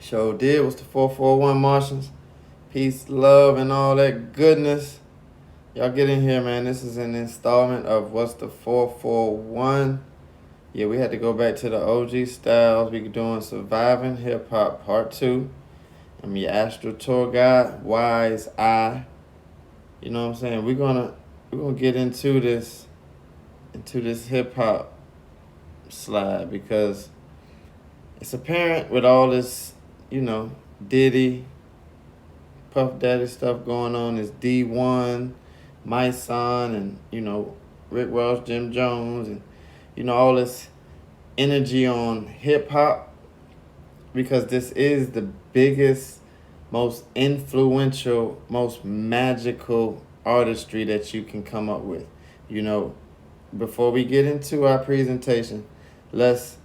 Sure did. Was the 441 Martians. Peace, love, and all that goodness. Y'all get in here, man. This is an installment of What's the 441. Yeah, we had to go back to the OG styles. We doing Surviving Hip Hop Part 2. I'm your astral tour guide, Wise Eye. You know what I'm saying? We're gonna get into this hip hop slide because it's apparent with all this, Diddy, Puff Daddy stuff going on, is D1, my son, and Rick Ross, Jim Jones, and all this energy on hip hop, because this is the biggest, most influential, most magical artistry that you can come up with. Before we get into our presentation, let's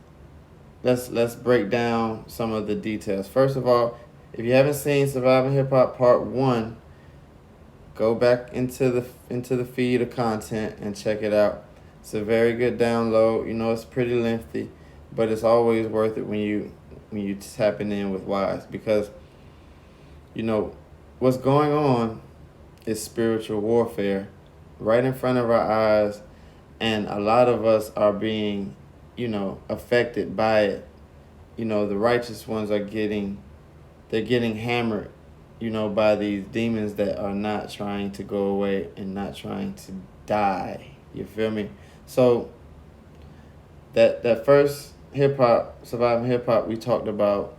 break down some of the details. First of all, if you haven't seen Surviving Hip Hop Part 1, go back into the feed of content and check it out. It's a very good download. It's pretty lengthy, but it's always worth it when you tapping in with Wise, because what's going on is spiritual warfare right in front of our eyes, and a lot of us are being affected by it. The righteous ones are getting hammered, by these demons that are not trying to go away and not trying to die. You feel me? So that first hip hop, Surviving Hip Hop, we talked about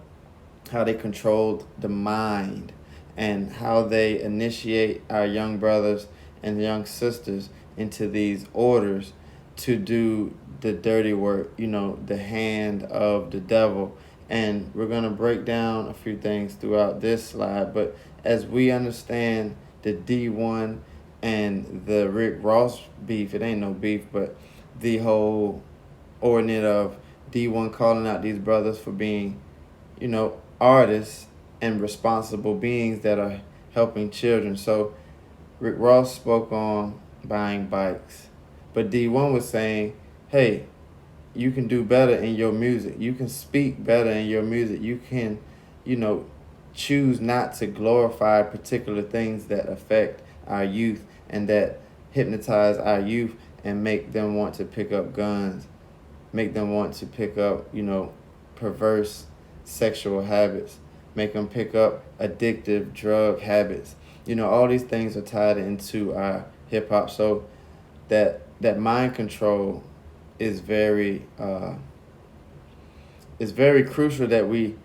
how they controlled the mind and how they initiate our young brothers and young sisters into these orders to do the dirty work, the hand of the devil. And we're going to break down a few things throughout this slide. But as we understand the D1 and the Rick Ross beef, it ain't no beef, but the whole ordinate of D1 calling out these brothers for being, artists and responsible beings that are helping children. So Rick Ross spoke on buying bikes, but D1 was saying, hey, you can do better in your music. You can speak better in your music. You can, choose not to glorify particular things that affect our youth and that hypnotize our youth and make them want to pick up guns, make them want to pick up, perverse sexual habits, make them pick up addictive drug habits. All these things are tied into our hip hop. So that mind control is very crucial that we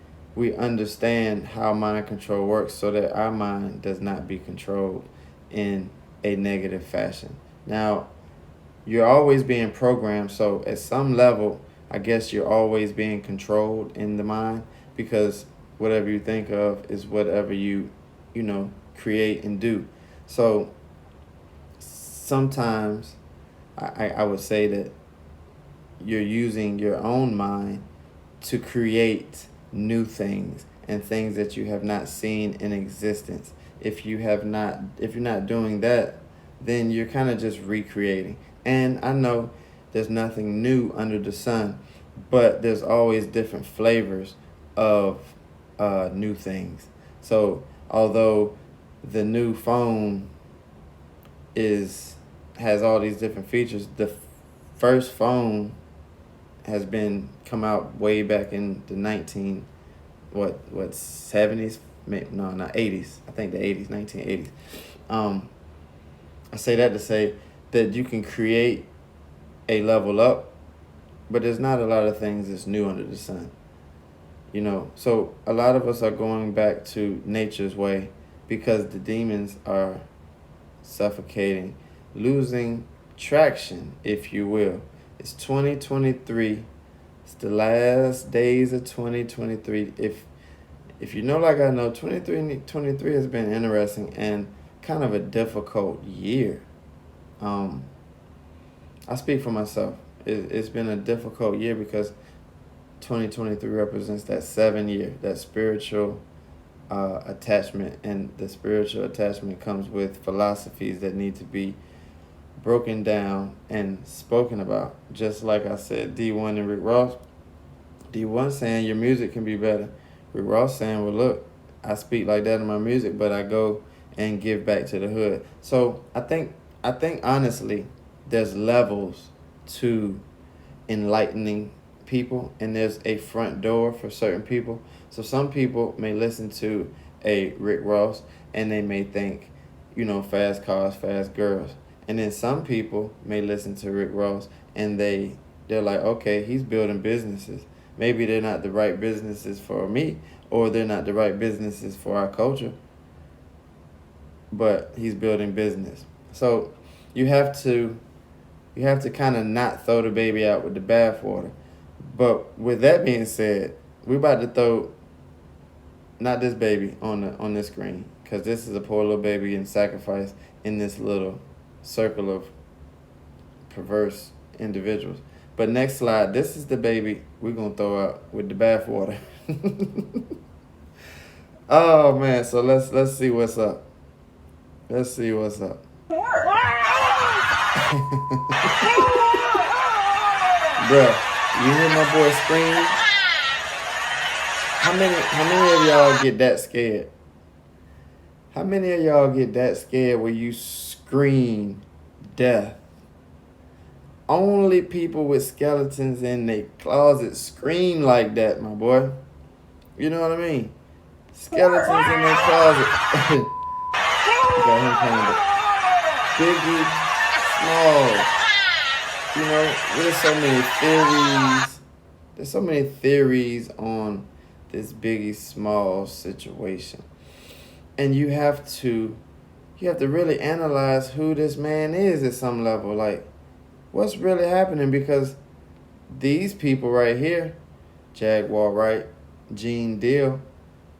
understand how mind control works, so that our mind does not be controlled in a negative fashion. Now, you're always being programmed, so at some level, I guess you're always being controlled in the mind, because whatever you think of is whatever you create and do. So sometimes I would say that you're using your own mind to create new things and things that you have not seen in existence. If you're not doing that, then you're kind of just recreating. And I know there's nothing new under the sun, but there's always different flavors of new things. So although the new phone has all these different features, the first phone has been come out way back in the 70s, no, not 80s. I think the 80s, 1980s. I say that to say that you can create a level up, but there's not a lot of things that's new under the sun. So a lot of us are going back to nature's way because the demons are suffocating, losing traction, if you will. It's 2023. It's the last days of 2023. If you know, like I know, 2023 has been interesting and kind of a difficult year. I speak for myself. It's been a difficult year because 2023 represents that 7 year, that spiritual attachment, and the spiritual attachment comes with philosophies that need to be broken down and spoken about. Just like I said, D1 and Rick Ross. D1 saying your music can be better. Rick Ross saying, well, look, I speak like that in my music, but I go and give back to the hood. So I think honestly, there's levels to enlightening people, and there's a front door for certain people. So some people may listen to a Rick Ross and they may think, fast cars, fast girls. And then some people may listen to Rick Ross and they're like, okay, he's building businesses. Maybe they're not the right businesses for me, or they're not the right businesses for our culture, but he's building business. So you have to kind of not throw the baby out with the bathwater. But with that being said, we're about to throw not this baby on this screen, because this is a poor little baby in sacrifice in this little circle of perverse individuals. But next slide, this is the baby we're gonna throw out with the bathwater. Oh man, so let's see what's up. Let's see what's up. Bruh, you hear my boy scream? How many of y'all get that scared? How many of y'all get that scared where you scream death? Only people with skeletons in their closet scream like that, my boy. You know what I mean? Skeletons in their closet. Got him playing Biggie Smalls. There's so many theories. There's so many theories on this Biggie Smalls situation. And you have to really analyze who this man is at some level. Like, what's really happening? Because these people right here, Jaguar Wright, Gene Deal,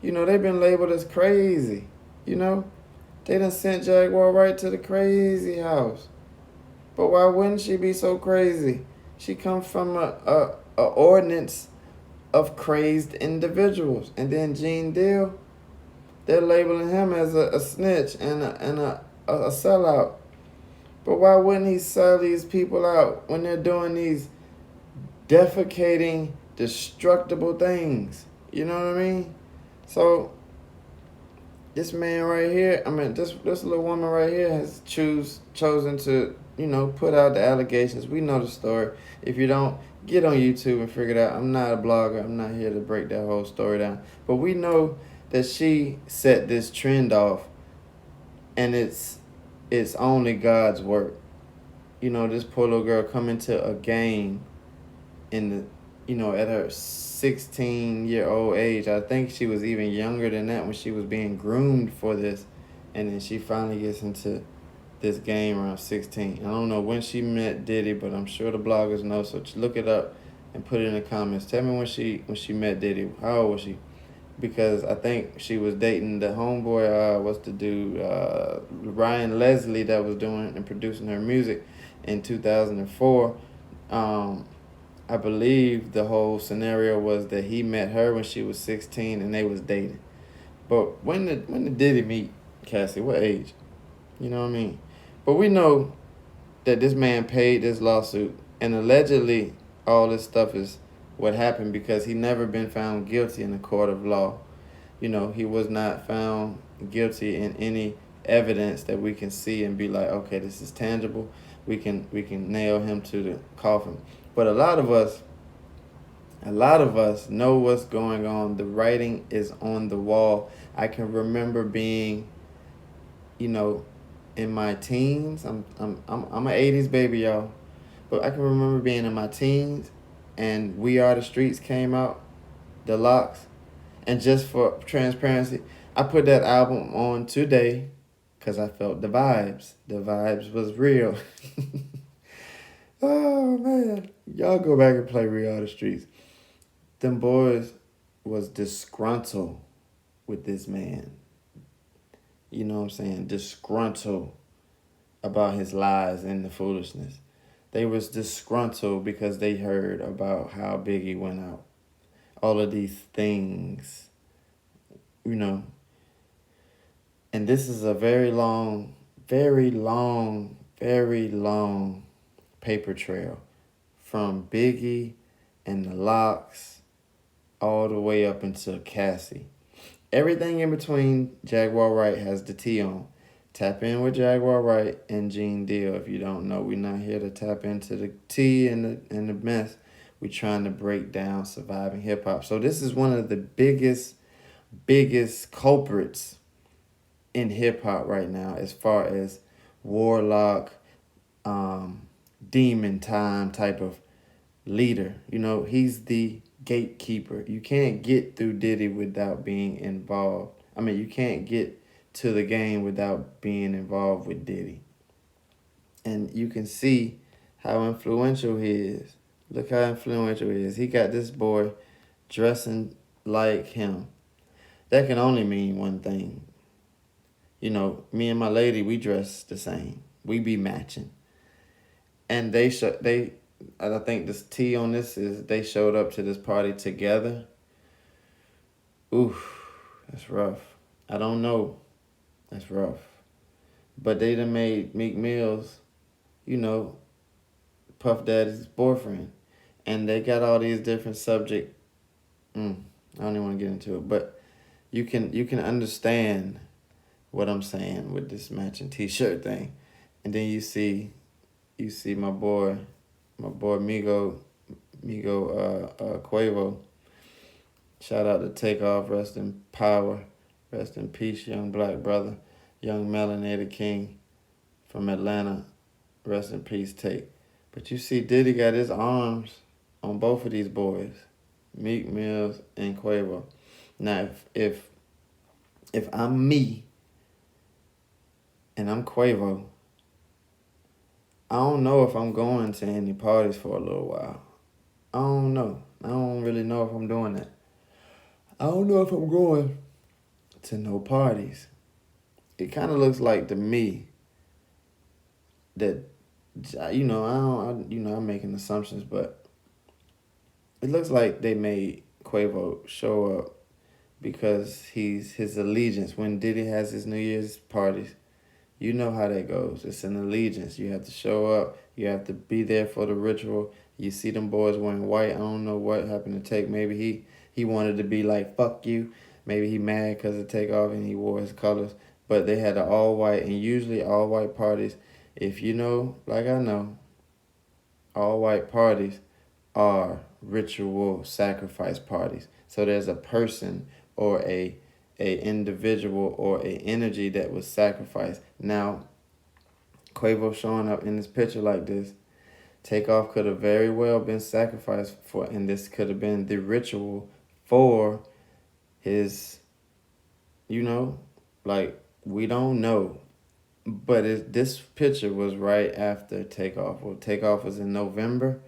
they've been labeled as crazy. They done sent Jaguar Wright to the crazy house. But why wouldn't she be so crazy? She comes from a ordinance of crazed individuals. And then Gene Deal, they're labeling him as a snitch and a sellout. But why wouldn't he sell these people out when they're doing these defecating, destructible things? You know what I mean? So this man right here, this little woman right here has chosen to, put out the allegations. We know the story. If you don't, get on YouTube and figure it out. I'm not a blogger. I'm not here to break that whole story down. But we know that she set this trend off, and it's only God's work. This poor little girl coming to a game in the, at her 16-year-old age. I think she was even younger than that when she was being groomed for this. And then she finally gets into this game around 16. I don't know when she met Diddy, but I'm sure the bloggers know. So look it up and put it in the comments. Tell me when she met Diddy. How old was she? Because I think she was dating the homeboy, what's the dude, Ryan Leslie, that was doing and producing her music in 2004. I believe the whole scenario was that he met her when she was 16 and they was dating. But when did Diddy meet Cassie? What age? You know what I mean? But we know that this man paid this lawsuit, and allegedly all this stuff is what happened because he never been found guilty in a court of law. He was not found guilty in any evidence that we can see and be like, okay, this is tangible. We can nail him to the coffin. But a lot of us know what's going on. The writing is on the wall. I can remember being, in my teens. I'm an 80s baby, y'all. But I can remember being in my teens and We Are the Streets came out, the Locks. And just for transparency, I put that album on today because I felt the vibes. The vibes was real. Oh, man. Y'all go back and play We Are the Streets. Them boys was disgruntled with this man. You know what I'm saying? Disgruntled about his lies and the foolishness. They was disgruntled because they heard about how Biggie went out. All of these things, And this is a very long, very long, very long paper trail from Biggie and the Locks all the way up into Cassie. Everything in between Jaguar Wright has the T on. Tap in with Jaguar Wright and Gene Deal. If you don't know, we're not here to tap into the T and the mess. We're trying to break down surviving hip hop. So this is one of the biggest culprits in hip hop right now, as far as warlock, demon time type of leader. You know, he's the gatekeeper. You can't get through Diddy without being involved. I mean, you can't get to the game without being involved with Diddy. And you can see how influential he is. Look how influential he is. He got this boy dressing like him. That can only mean one thing. You know, me and my lady, we dress the same. We be matching. And I think this T on this is they showed up to this party together. Oof, that's rough. I don't know. That's rough. But they done made Meek Mill's, you know, Puff Daddy's boyfriend. And they got all these different subject. I don't even want to get into it. But you can understand what I'm saying with this matching t-shirt thing. And then you see my boy Migo Quavo. Shout out to Takeoff, rest in power, rest in peace, young black brother, young melanated king from Atlanta, rest in peace, Take. But you see Diddy got his arms on both of these boys, Meek Mills and Quavo. Now if I'm me and I'm Quavo, I don't know if I'm going to any parties for a little while. I don't know. I don't really know if I'm doing that. I don't know if I'm going to no parties. It kind of looks like to me that, I'm making assumptions, but it looks like they made Quavo show up because his allegiance. When Diddy has his New Year's parties, you know how that goes. It's an allegiance. You have to show up. You have to be there for the ritual. You see them boys wearing white. I don't know what happened to Take. Maybe he wanted to be like, fuck you. Maybe he mad because of Takeoff and he wore his colors. But they had an all white, and usually all white parties, if you know, like I know, all white parties are ritual sacrifice parties. So there's a person or a individual or a energy that was sacrificed. Now, Quavo showing up in this picture like this, Takeoff could have very well been sacrificed for, and this could have been the ritual for his, like, we don't know. But this picture was right after Takeoff. Well, Takeoff was in November,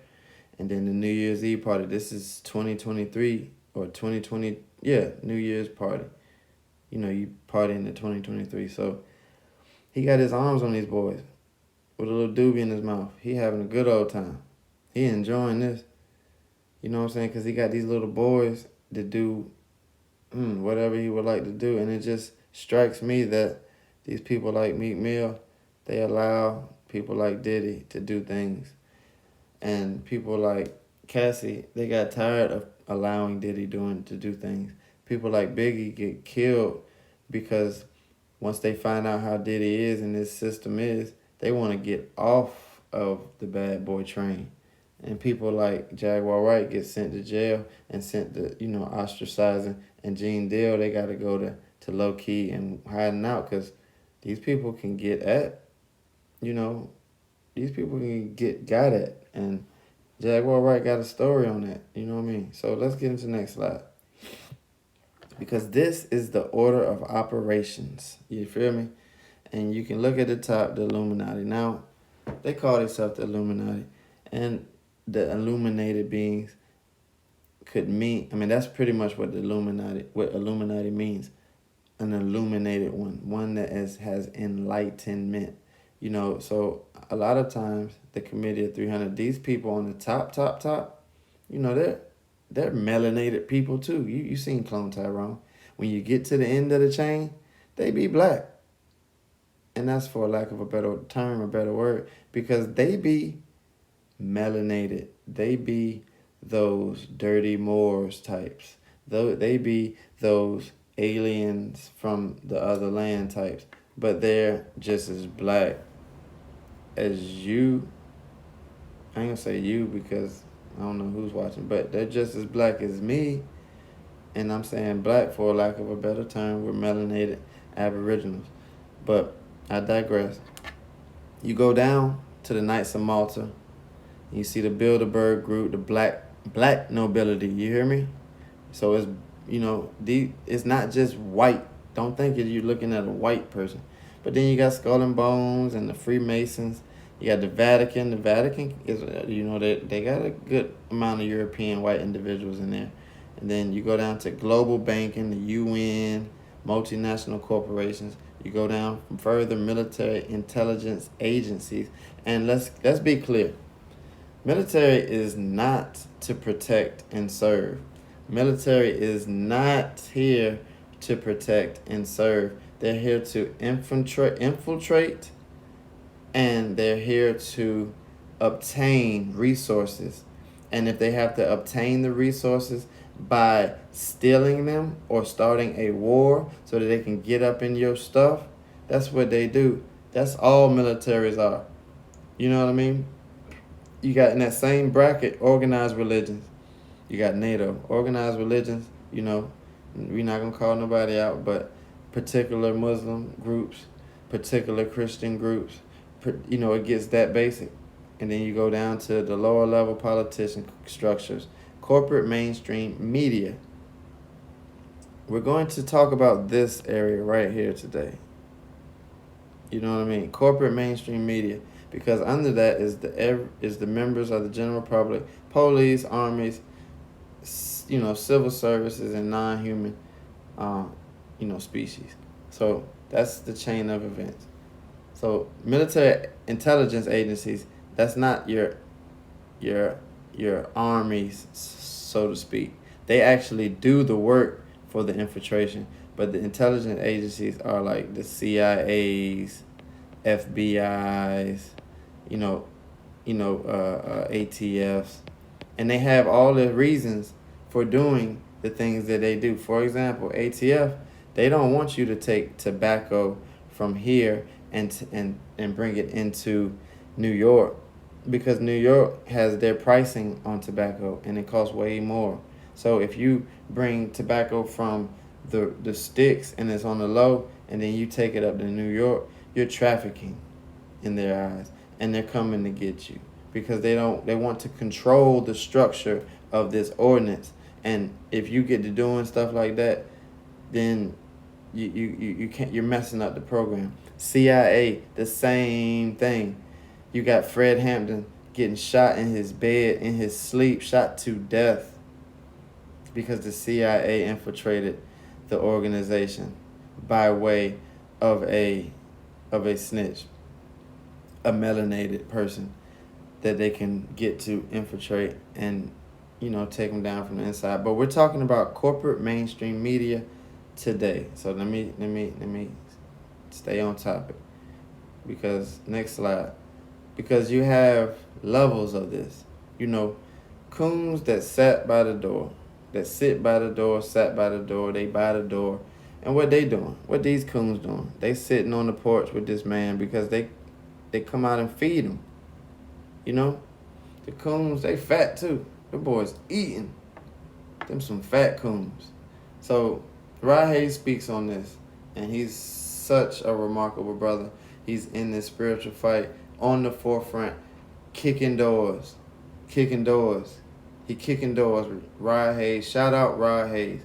and then the New Year's Eve party. This is 2023 or 2020, New Year's party. You partying in 2023. So he got his arms on these boys with a little doobie in his mouth. He having a good old time. He enjoying this. You know what I'm saying? Because he got these little boys that do whatever he would like to do. And it just strikes me that these people like Meek Mill, they allow people like Diddy to do things. And people like Cassie, they got tired of allowing Diddy to do things. People like Biggie get killed because once they find out how Diddy is and this system is, they want to get off of the bad boy train. And people like Jaguar Wright get sent to jail and sent to, ostracizing. And Gene Deal, they got to go to low key and hiding out because these people can get at, these people can get got at. And Jaguar Wright got a story on that. You know what I mean? So let's get into the next slide. Because this is the order of operations. You feel me? And you can look at the top, the Illuminati. Now, they call themselves the Illuminati. And the illuminated beings could mean, that's pretty much what Illuminati means. An illuminated one that has enlightenment. So a lot of times, the Committee of 300, these people on the top, they're melanated people too. You seen Clone Tyrone. When you get to the end of the chain, they be black. And that's for lack of a better term, a better word, because they be melanated. They be those dirty Moors types. Though they be those aliens from the other land types, but they're just as black as you. I ain't gonna say you because I don't know who's watching, but they're just as black as me. And I'm saying black for lack of a better term. We're melanated aboriginals. But I digress. You go down to the Knights of Malta. You see the Bilderberg group, the black nobility. You hear me? So it's it's not just white. Don't think that you're looking at a white person. But then you got Skull and Bones and the Freemasons. You got the Vatican. The Vatican is they got a good amount of European white individuals in there. And then you go down to global banking, the UN, multinational corporations. You go down further, military intelligence agencies. And let's be clear. Military is not to protect and serve. Military is not here to protect and serve. They're here to infiltrate, and they're here to obtain resources. And if they have to obtain the resources by stealing them or starting a war so that they can get up in your stuff, that's what they do. That's all militaries are. You know what I mean? You got in that same bracket organized religions. You got NATO, organized religions. We're not going to call nobody out, but particular Muslim groups, particular Christian groups, it gets that basic. And then you go down to the lower level politician structures, corporate mainstream media. We're going to talk about this area right here today. You know what I mean? Corporate mainstream media. Because under that is the members of the general public, police, armies, civil services, and non-human, species. So that's the chain of events. So military intelligence agencies, that's not your armies, so to speak. They actually do the work for the infiltration, but the intelligence agencies are like the CIAs, FBIs, ATFs, and they have all the reasons for doing the things that they do. For example, ATF, they don't want you to take tobacco from here and bring it into New York, because New York has their pricing on tobacco and it costs way more. So if you bring tobacco from the sticks and it's on the low, and then you take it up to New York, you're trafficking in their eyes, and they're coming to get you because they want to control the structure of this ordinance. And if you get to doing stuff like that, then you can't, you're messing up the program. CIA, the same thing. You got Fred Hampton getting shot in his bed, in his sleep, shot to death because the CIA infiltrated the organization by way of a snitch, a melanated person that they can get to infiltrate and take them down from the inside. But we're talking about corporate mainstream media today. So let me stay on topic, because next slide. Because you have levels of this. Coons that sit by the door, sat by the door, they by the door. And what they doing? What these coons doing? They sitting on the porch with this man because they come out and feed them. The coons, they fat too. The boys eating. Them some fat coons. So Rod Hayes speaks on this, and he's such a remarkable brother. He's in this spiritual fight on the forefront, kicking doors. He kicking doors. Rod Hayes. Shout out Rod Hayes.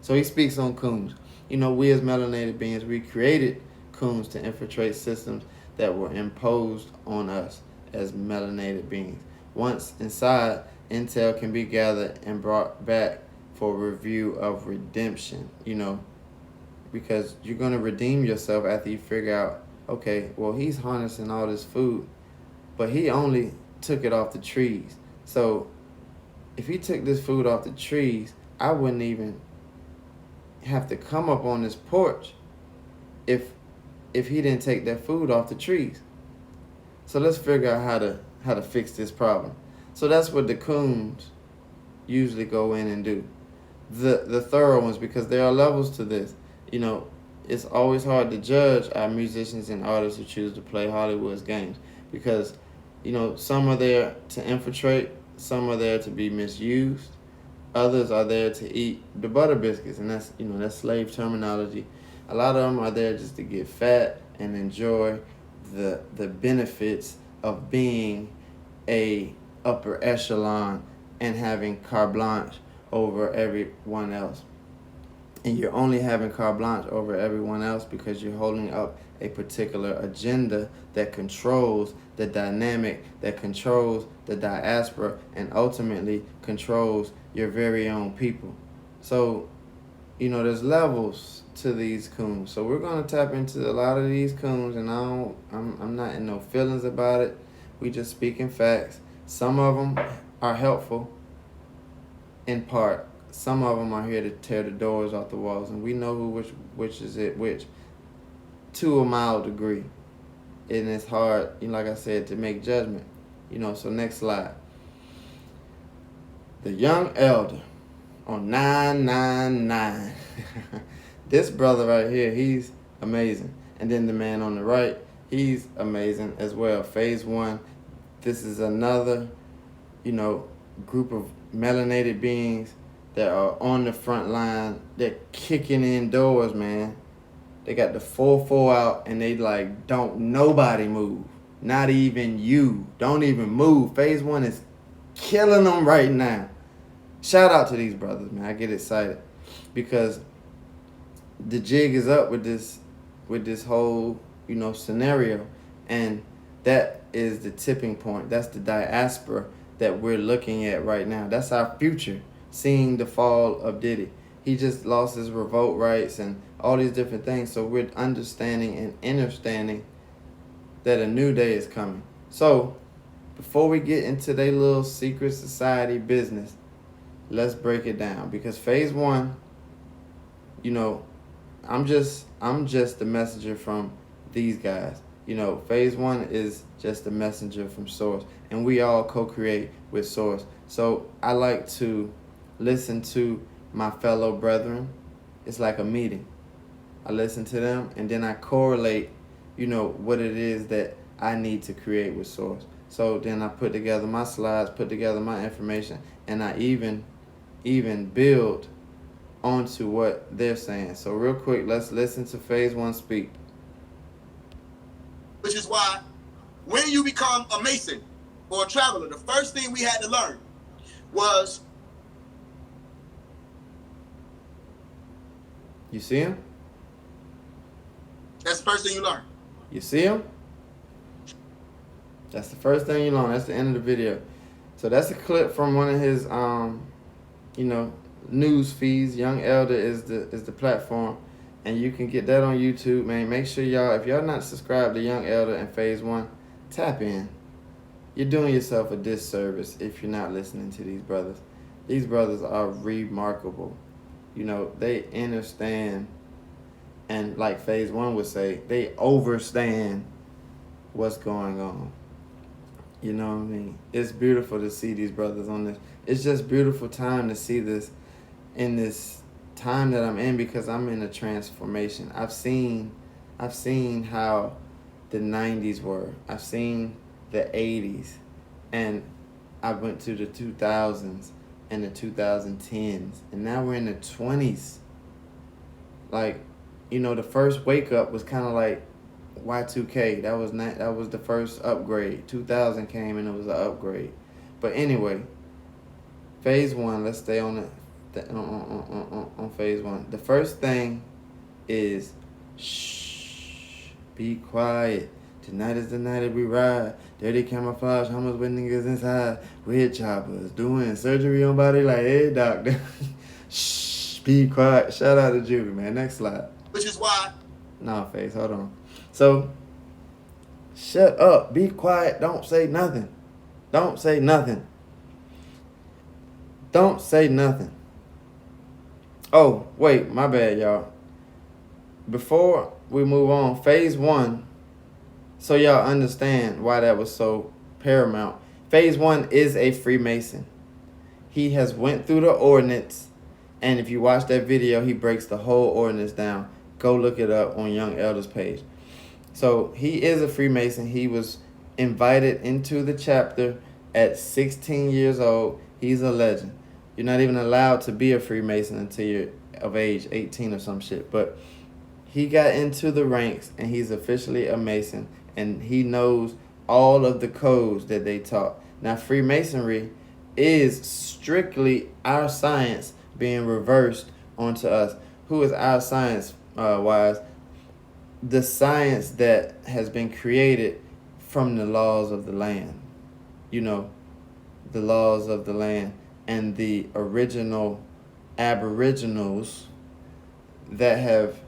So he speaks on coons. We as melanated beings, we created coons to infiltrate systems that were imposed on us as melanated beings. Once inside, intel can be gathered and brought back for review of redemption, because you're going to redeem yourself after you figure out, okay, well, he's harnessing all this food, but he only took it off the trees. So if he took this food off the trees, I wouldn't even have to come up on this porch if he didn't take that food off the trees. So let's figure out how to fix this problem. So that's what the coons, usually go in and do. The thorough ones, because there are levels to this. It's always hard to judge our musicians and artists who choose to play Hollywood's games, because some are there to infiltrate, some are there to be misused, others are there to eat the butter biscuits, and that's slave terminology. A lot of them are there just to get fat and enjoy the benefits of being a upper echelon and having carte blanche over everyone else. And you're only having carte blanche over everyone else because you're holding up a particular agenda that controls the dynamic, that controls the diaspora, and ultimately controls your very own people. So, there's levels to these coons. So we're gonna tap into a lot of these coons, and I'm not in no feelings about it. We just speaking facts. Some of them are helpful in part. Some of them are here to tear the doors off the walls, and we know which is which, to a mild degree. And it's hard, like I said, to make judgment. So next slide. The young elder on 999. This brother right here, he's amazing. And then the man on the right, he's amazing as well. Phase 1. This is another, group of melanated beings that are on the front line. They're kicking in doors, man. They got the 4-4 out, and they don't nobody move. Not even you. Don't even move. Phase 1 is killing them right now. Shout out to these brothers, man. I get excited because the jig is up with this whole, scenario, and that is the tipping point. That's the diaspora that we're looking at right now. That's our future, seeing the fall of Diddy. He just lost his revolt rights and all these different things. So we're understanding and understanding that a new day is coming. So before we get into their little secret society business, let's break it down. Because phase 1, I'm just the messenger from these guys. Phase 1 is just a messenger from Source, and we all co-create with Source. So I like to listen to my fellow brethren. It's like a meeting. I listen to them, and then I correlate, what it is that I need to create with Source. So then I put together my slides, put together my information, and I even build onto what they're saying. So real quick, let's listen to phase 1 speak. Which is why when you become a Mason or a traveler, the first thing we had to learn was... You see him? That's the first thing you learn. You see him? That's the first thing you learn. That's the end of the video. So that's a clip from one of his news feeds. Young Elder is the platform, and you can get that on YouTube, man. Make sure y'all, if y'all not subscribed to Young Elder and phase 1, tap in. You're doing yourself a disservice if you're not listening to these brothers. These brothers are remarkable. They understand, and like phase 1 would say, they overstand what's going on. You know what I mean? It's beautiful to see these brothers on this. It's just beautiful time to see this in this time that I'm in, because I'm in a transformation. I've seen how the 90s were. I've seen the 80s, and I went to the 2000s and the 2010s, and now we're in the 20s. The first wake up was kind of like Y2K. That was the first upgrade. 2000 came and it was an upgrade. But anyway, phase 1. Let's stay on on phase 1. The first thing is shh. Be quiet. Tonight is the night that we ride. Dirty camouflage, hummus with niggas inside. Red choppers doing surgery on body like, hey, doctor. Shh. Be quiet. Shout out to Judy, man. Next slide. Which is why... Nah, face. Hold on. So, shut up. Be quiet. Don't say nothing. Don't say nothing. Don't say nothing. Oh, wait. My bad, y'all. Before we move on, phase 1, so y'all understand why that was so paramount. Phase 1 is a Freemason. He has went through the ordinance, and if you watch that video, he breaks the whole ordinance down. Go look it up on Young Elder's page. So he is a Freemason. He was invited into the chapter at 16 years old. He's a legend. You're not even allowed to be a Freemason until you're of age, 18 or some shit. But he got into the ranks, and he's officially a Mason, and he knows all of the codes that they taught. Now, Freemasonry is strictly our science being reversed onto us. Who is our science wise? The science that has been created from the laws of the land. You know, the laws of the land and the original aboriginals that have,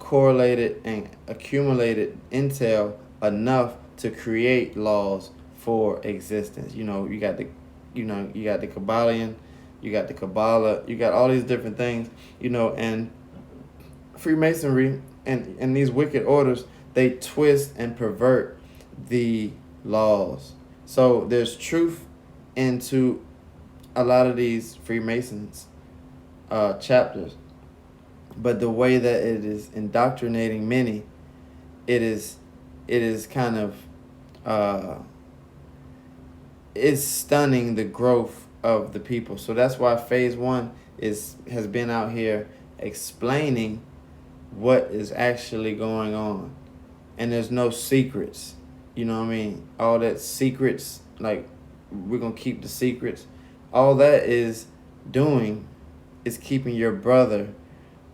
correlated and accumulated intel enough to create laws for existence. You got the Kabbalion, you got the Kabbalah, you got all these different things, and Freemasonry and these wicked orders, they twist and pervert the laws. So there's truth into a lot of these Freemasons chapters, but the way that it is indoctrinating many, it is kind of it's stunning the growth of the people. So that's why phase one has been out here explaining what is actually going on, and there's no secrets. You know what I mean? All that secrets, like we're gonna keep the secrets. All that is doing is keeping your brother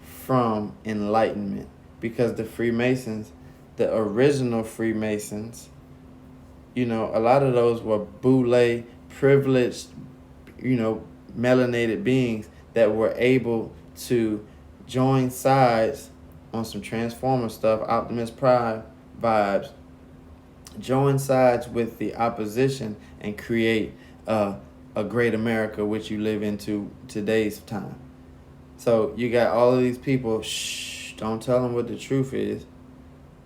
from enlightenment, because the Freemasons, the original Freemasons, a lot of those were boule, privileged, melanated beings that were able to join sides on some Transformer stuff, Optimus Prime vibes, join sides with the opposition and create a great America, which you live into today's time. So you got all of these people, don't tell them what the truth is.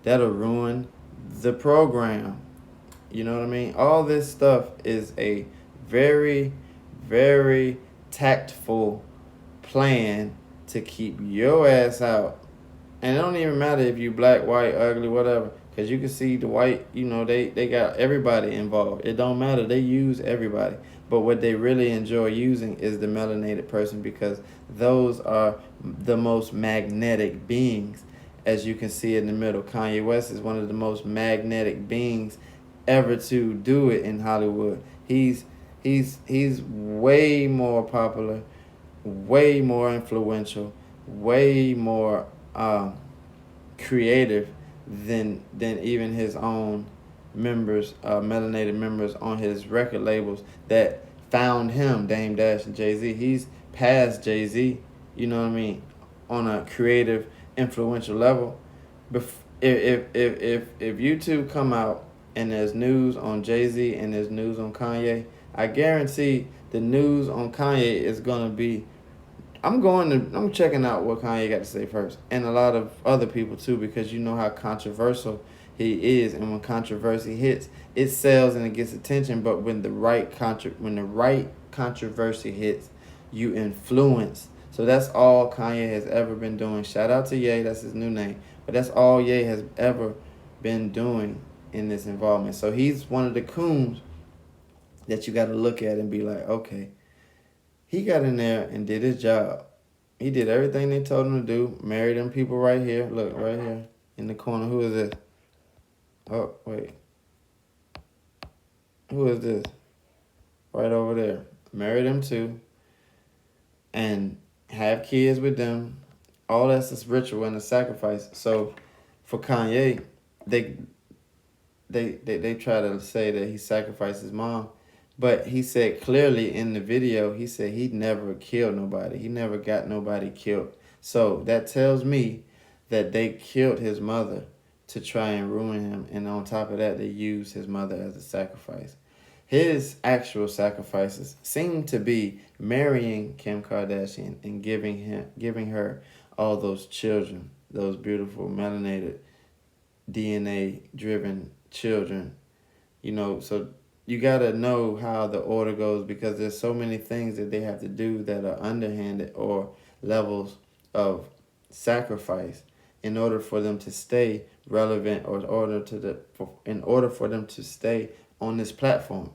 That'll ruin the program. You know what I mean? All this stuff is a very, very tactful plan to keep your ass out. And it don't even matter if you black, white, ugly, whatever, because you can see the white, they got everybody involved. It don't matter. They use everybody. But what they really enjoy using is the melanated person, because those are the most magnetic beings, as you can see in the middle. Kanye West is one of the most magnetic beings ever to do it in Hollywood. He's way more popular, way more influential, way more creative than even his own members, melanated members on his record labels that found him, Dame Dash and Jay-Z. He's past Jay-Z, you know what I mean, on a creative, influential level. If YouTube come out and there's news on Jay-Z and there's news on Kanye, I guarantee the news on Kanye is gonna be, I'm checking out what Kanye got to say first, and a lot of other people too, because you know how controversial he is, and when controversy hits, it sells and it gets attention. But when the right controversy hits, you influence. So that's all Kanye has ever been doing. Shout out to Ye, that's his new name, but that's all Ye has ever been doing in this involvement. So he's one of the coons that you got to look at and be like, okay, he got in there and did his job. He did everything they told him to do. Married them people right here. Look, right here in the corner. Who is this? Oh, wait. Who is this? Right over there. Marry them too. And have kids with them. All that's a ritual and a sacrifice. So for Kanye, they try to say that he sacrificed his mom. But he said clearly in the video, he said he never killed nobody. He never got nobody killed. So that tells me that they killed his mother to try and ruin him. And on top of that, they used his mother as a sacrifice. His actual sacrifices seem to be marrying Kim Kardashian and giving her all those children, those beautiful melanated DNA-driven children. So you gotta know how the order goes, because there's so many things that they have to do that are underhanded or levels of sacrifice in order for them to stay relevant, or in order for them to stay on this platform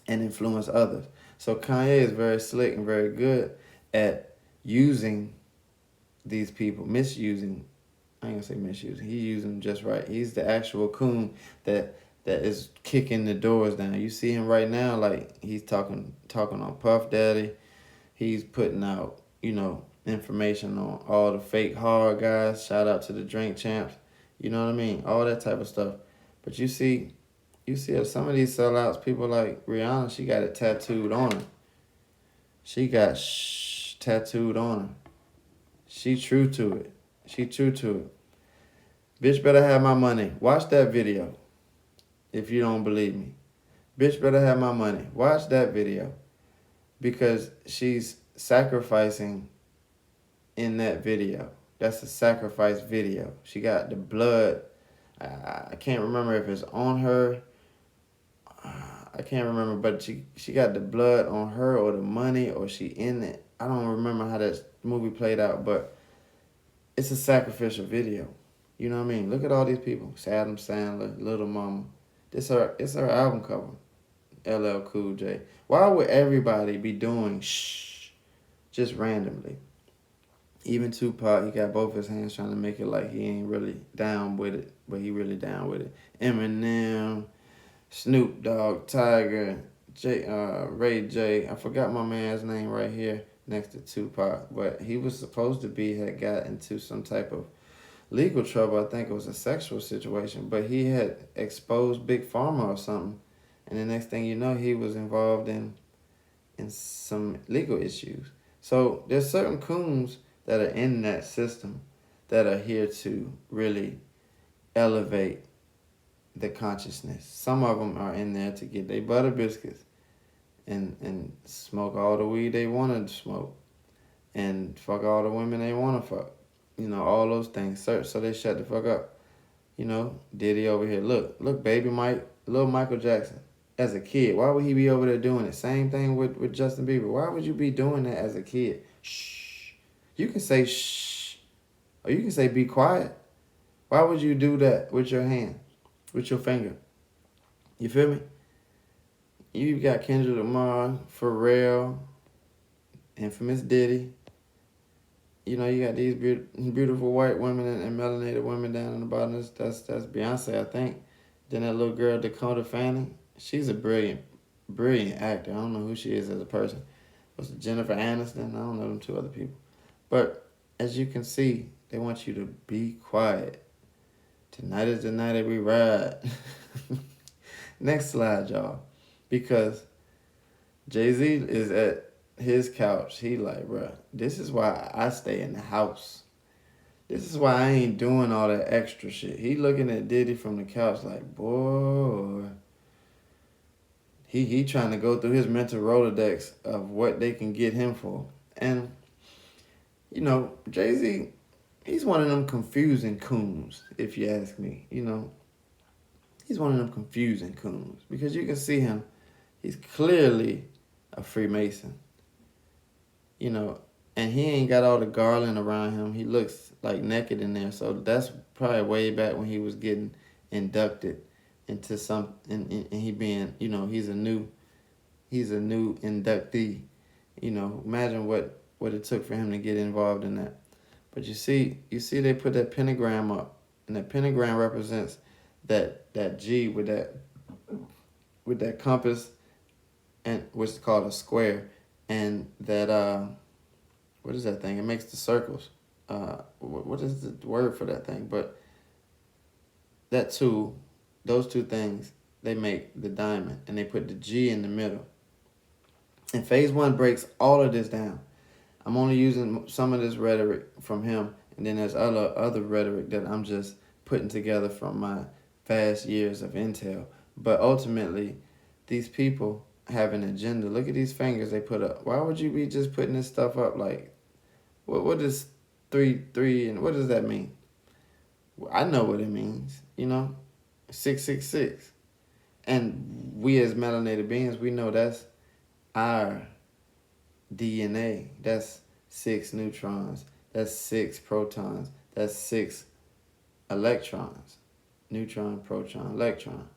and influence others. So Kanye is very slick and very good at using these people, misusing. I ain't gonna say misusing. He using them just right. He's the actual coon that is kicking the doors down. You see him right now, like he's talking on Puff Daddy. He's putting out, information on all the fake hard guys. Shout out to the drink champs. You know what I mean? All that type of stuff. But you see some of these sellouts, people like Rihanna, she got it tattooed on her. She got tattooed on her. She true to it. She true to it. Bitch better have my money. Watch that video if you don't believe me. Bitch better have my money. Watch that video, because she's sacrificing in that video. That's a sacrifice video. She got the blood. I can't remember if it's on her. I can't remember, but she got the blood on her, or the money, or she in it. I don't remember how that movie played out, but it's a sacrificial video. You know what I mean? Look at all these people. Adam Sandler, Little Mama. It's her album cover. LL Cool J. Why would everybody be doing just randomly? Even Tupac, he got both his hands trying to make it like he ain't really down with it, but he really down with it. Eminem, Snoop Dogg, Tiger, Ray J. I forgot my man's name right here next to Tupac, but he was supposed to had got into some type of legal trouble. I think it was a sexual situation, but he had exposed Big Pharma or something, and the next thing you know, he was involved in some legal issues. So there's certain coons that are in that system that are here to really elevate the consciousness. Some of them are in there to get their butter biscuits and smoke all the weed they want to smoke and fuck all the women they want to fuck. All those things. So they shut the fuck up. Diddy over here. Look, baby Mike, little Michael Jackson. As a kid, why would he be over there doing it? Same thing with Justin Bieber. Why would you be doing that as a kid? Shh. You can say shh. Or you can say be quiet. Why would you do that with your hand? With your finger? You feel me? You got Kendrick Lamar, Pharrell, infamous Diddy. You got these beautiful white women and melanated women down in the bottom. That's Beyonce, I think. Then that little girl, Dakota Fanning. She's a brilliant actor. I don't know who she is as a person. Was it Jennifer Aniston? I don't know them two other people. But as you can see, they want you to be quiet. Tonight is the night that we ride. Next slide, y'all. Because Jay-Z is at his couch. He like, bruh, this is why I stay in the house. This is why I ain't doing all that extra shit. He looking at Diddy from the couch like, boy. He trying to go through his mental Rolodex of what they can get him for. And, Jay-Z, he's one of them confusing coons, if you ask me. He's one of them confusing coons. Because you can see him. He's clearly a Freemason. And he ain't got all the garland around him. He looks like naked in there. So that's probably way back when he was getting inducted into some, and he being, he's a new inductee. Imagine what it took for him to get involved in that. But you see they put that pentagram up, and that pentagram represents that G with that compass, and which is called a square, and that what is that thing? It makes the circles. What is the word for that thing? But those two things, they make the diamond, and they put the G in the middle. And phase one breaks all of this down. I'm only using some of this rhetoric from him, and then there's other rhetoric that I'm just putting together from my vast years of intel. But ultimately, these people have an agenda. Look at these fingers they put up. Why would you be just putting this stuff up? Like, what is 3 and what does that mean? Well, I know what it means. 666. And we as melanated beings, we know that's our DNA. That's 6 neutrons. That's 6 protons. That's 6 electrons. Neutron, proton, electron.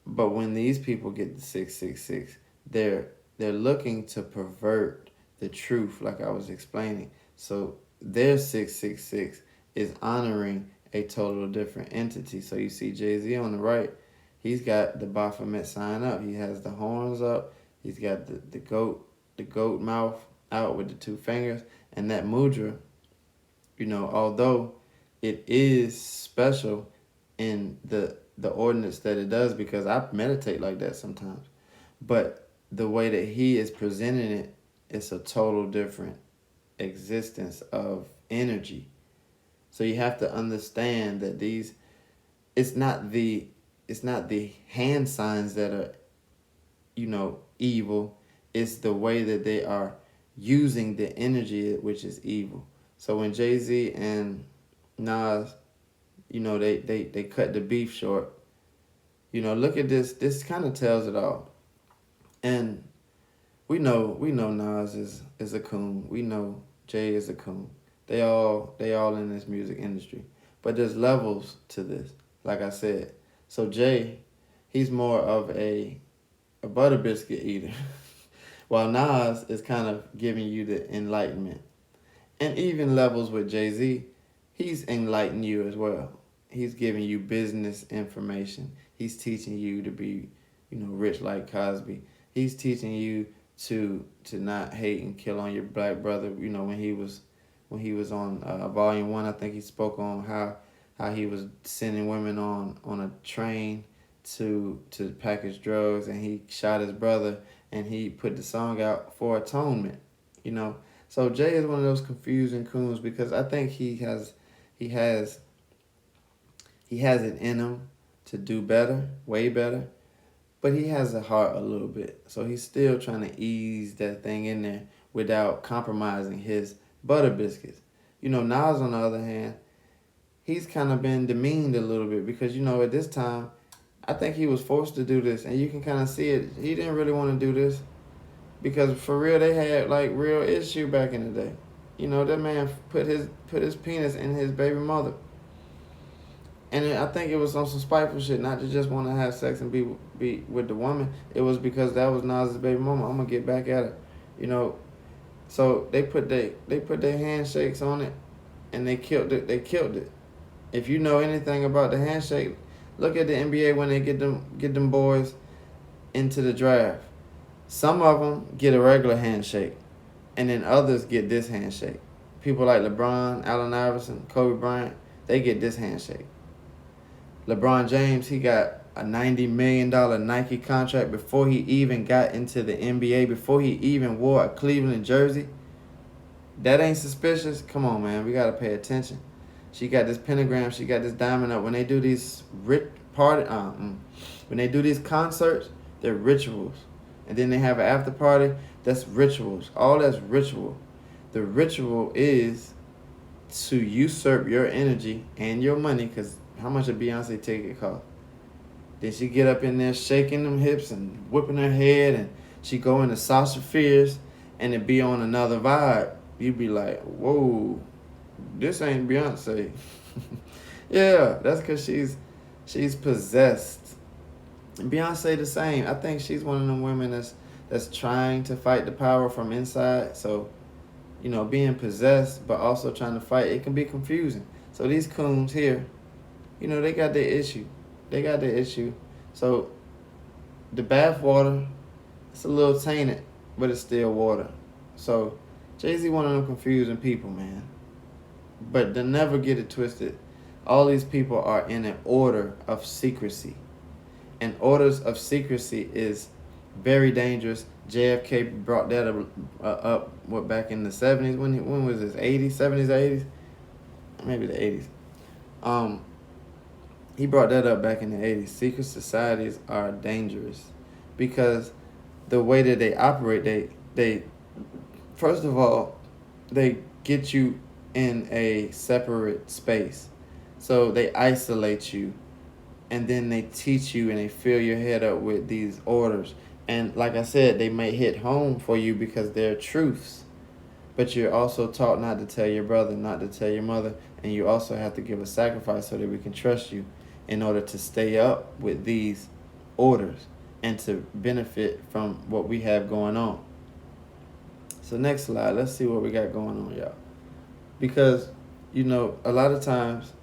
But when these people get the 666, they're looking to pervert the truth, like I was explaining. So their 666 is honoring a total different entity. So you see Jay-Z on the right, he's got the Baphomet sign up. He has the horns up. He's got the goat mouth out with the 2 fingers. And that mudra, although it is special in the ordinance that it does, because I meditate like that sometimes. But the way that he is presenting it, it's a total different existence of energy. So you have to understand that it's not the hand signs that are, evil. It's the way that they are using the energy, which is evil. So when Jay-Z and Nas, they cut the beef short. Look at this. This kind of tells it all. And we know Nas is a coon. We know Jay is a coon. They all in this music industry. But there's levels to this, like I said. So Jay, he's more of a butter biscuit eater. While Nas is kind of giving you the enlightenment. And even levels with Jay-Z, he's enlightening you as well. He's giving you business information. He's teaching you to be, rich like Cosby. He's teaching you to not hate and kill on your black brother. When he was on Volume 1, I think he spoke on how he was sending women on a train to package drugs, and he shot his brother, and he put the song out for atonement. So Jay is one of those confusing coons, because I think he has it in him to do better, way better, but he has a heart a little bit. So he's still trying to ease that thing in there without compromising his butter biscuits. Nas, on the other hand, he's kind of been demeaned a little bit, because, at this time, I think he was forced to do this, and you can kind of see it. He didn't really want to do this, because for real, they had like real issue back in the day. That man put his penis in his baby mother. And I think it was on some spiteful shit, not to just want to have sex and be with the woman. It was because that was Nas's baby mama. I'm gonna get back at her, So they put their handshakes on it, and they killed it. They killed it. If you know anything about the handshake, look at the NBA when they get them boys into the draft. Some of them get a regular handshake, and then others get this handshake. People like LeBron, Allen Iverson, Kobe Bryant, they get this handshake. LeBron James, he got a $90 million Nike contract before he even got into the NBA, before he even wore a Cleveland jersey. That ain't suspicious? Come on, man. We got to pay attention. She got this pentagram. She got this diamond up. When they do these when they do these concerts, they're rituals. And then they have an after party. That's rituals. All that's ritual. The ritual is to usurp your energy and your money, because how much a Beyonce ticket cost? Then she get up in there shaking them hips and whipping her head, and she go into Sasha Fierce, and it be on another vibe. You be like, whoa, this ain't Beyonce. Yeah, that's because she's possessed. And Beyonce the same. I think she's one of them women that's trying to fight the power from inside. So, being possessed but also trying to fight, it can be confusing. So these coons here, they got their issue. So the bath water, it's a little tainted, but it's still water. So Jay-Z one of them confusing people, man. But to never get it twisted, all these people are in an order of secrecy. And orders of secrecy is very dangerous. JFK brought that up back in the 70s? When was this? 80s, 70s, 80s? Maybe the 80s. He brought that up back in the 80s. Secret societies are dangerous because the way that they operate, they first of all, they get you in a separate space. So they isolate you and then they teach you and they fill your head up with these orders. And like I said, they may hit home for you because they're truths. But you're also taught not to tell your brother, not to tell your mother, and you also have to give a sacrifice so that we can trust you in order to stay up with these orders and to benefit from what we have going on. So next slide, let's see what we got going on, y'all. Because, a lot of times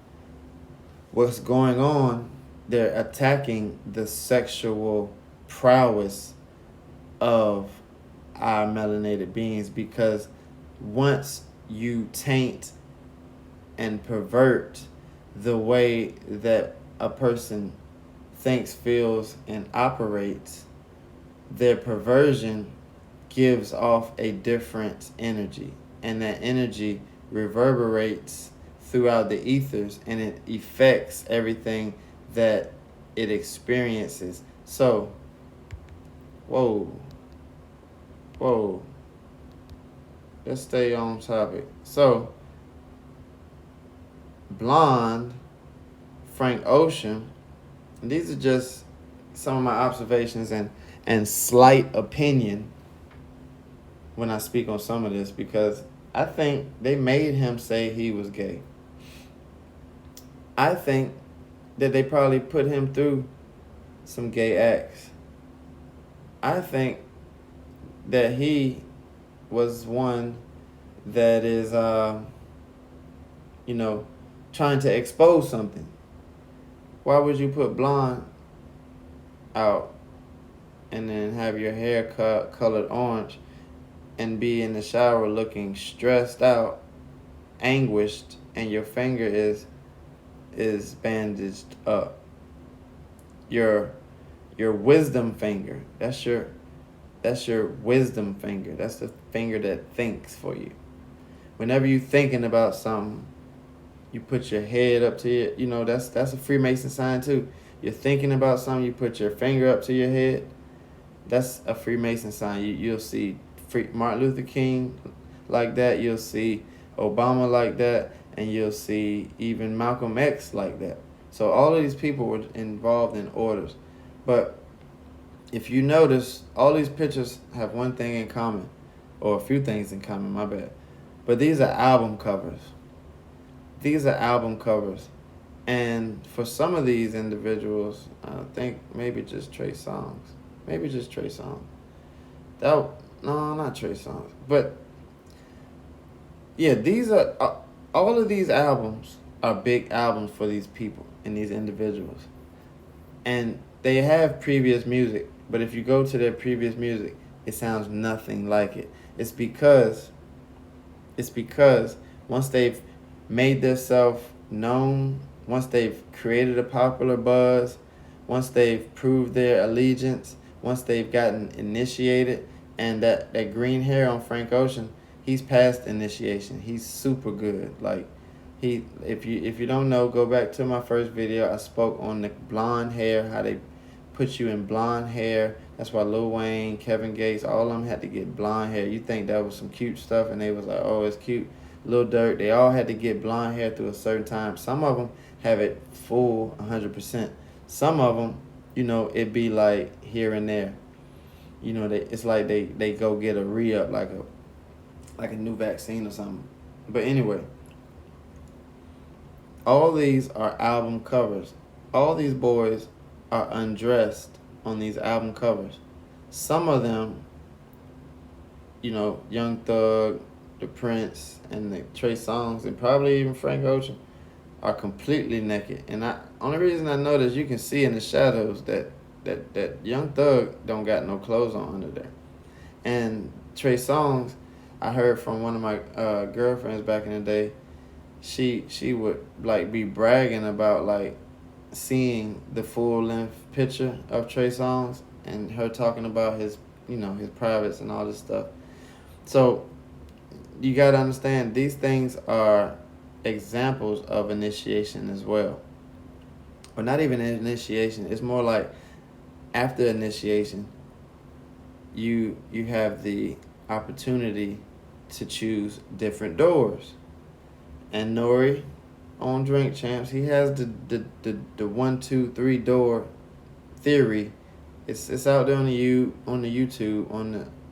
what's going on, they're attacking the sexual prowess of our melanated beings, because once you taint and pervert the way that a person thinks, feels, and operates, their perversion gives off a different energy, and that energy reverberates throughout the ethers, and it affects everything that it experiences. So, whoa, let's stay on topic. So, Blonde, Frank Ocean, and these are just some of my observations and slight opinion when I speak on some of this, because I think they made him say he was gay. I think that they probably put him through some gay acts. I think that he was one that is, trying to expose something. Why would you put blonde out and then have your hair colored orange and be in the shower looking stressed out, anguished, and your finger is bandaged up? Your wisdom finger. That's your wisdom finger. That's the finger that thinks for you. Whenever you're thinking about something, you put your head up to your, that's a Freemason sign too. You're thinking about something, you put your finger up to your head. That's a Freemason sign. You'll see Martin Luther King like that. You'll see Obama like that. And you'll see even Malcolm X like that. So all of these people were involved in orders. But if you notice, all these pictures have one thing in common, or a few things in common, my bad. But these are album covers. And for some of these individuals, I think maybe just Trey Songz. No, not Trey Songz. But yeah, these are all of these albums are big albums for these people and these individuals. And they have previous music, but if you go to their previous music, it sounds nothing like it. It's because once they've made themselves known, once they've created a popular buzz, once they've proved their allegiance, once they've gotten initiated, and that green hair on Frank Ocean, he's past initiation. He's super good. Like, if you don't know, go back to my first video. I spoke on the blonde hair, how they put you in blonde hair. That's why Lil Wayne, Kevin Gates, all of them had to get blonde hair. You think that was some cute stuff, and they was like, oh, it's cute. Lil Durk, they all had to get blonde hair through a certain time. Some of them have it full 100%. Some of them, it be like here and there. It's like they go get a re-up, like a new vaccine or something. But anyway, all these are album covers. All these boys are undressed on these album covers. Some of them, Young Thug, the Prince, and the Trey Songz, and probably even Frank Ocean, are completely naked. And only reason I know this, you can see in the shadows that Young Thug don't got no clothes on under there. And Trey Songz, I heard from one of my girlfriends back in the day, she would like be bragging about like seeing the full length picture of Trey Songz, and her talking about his his privates and all this stuff. So you gotta understand, these things are examples of initiation as well. Or not even initiation, it's more like after initiation, you have the opportunity to choose different doors. And Nori, on Drink Champs. He has the 1, 2, 3 door theory. It's out there on the YouTube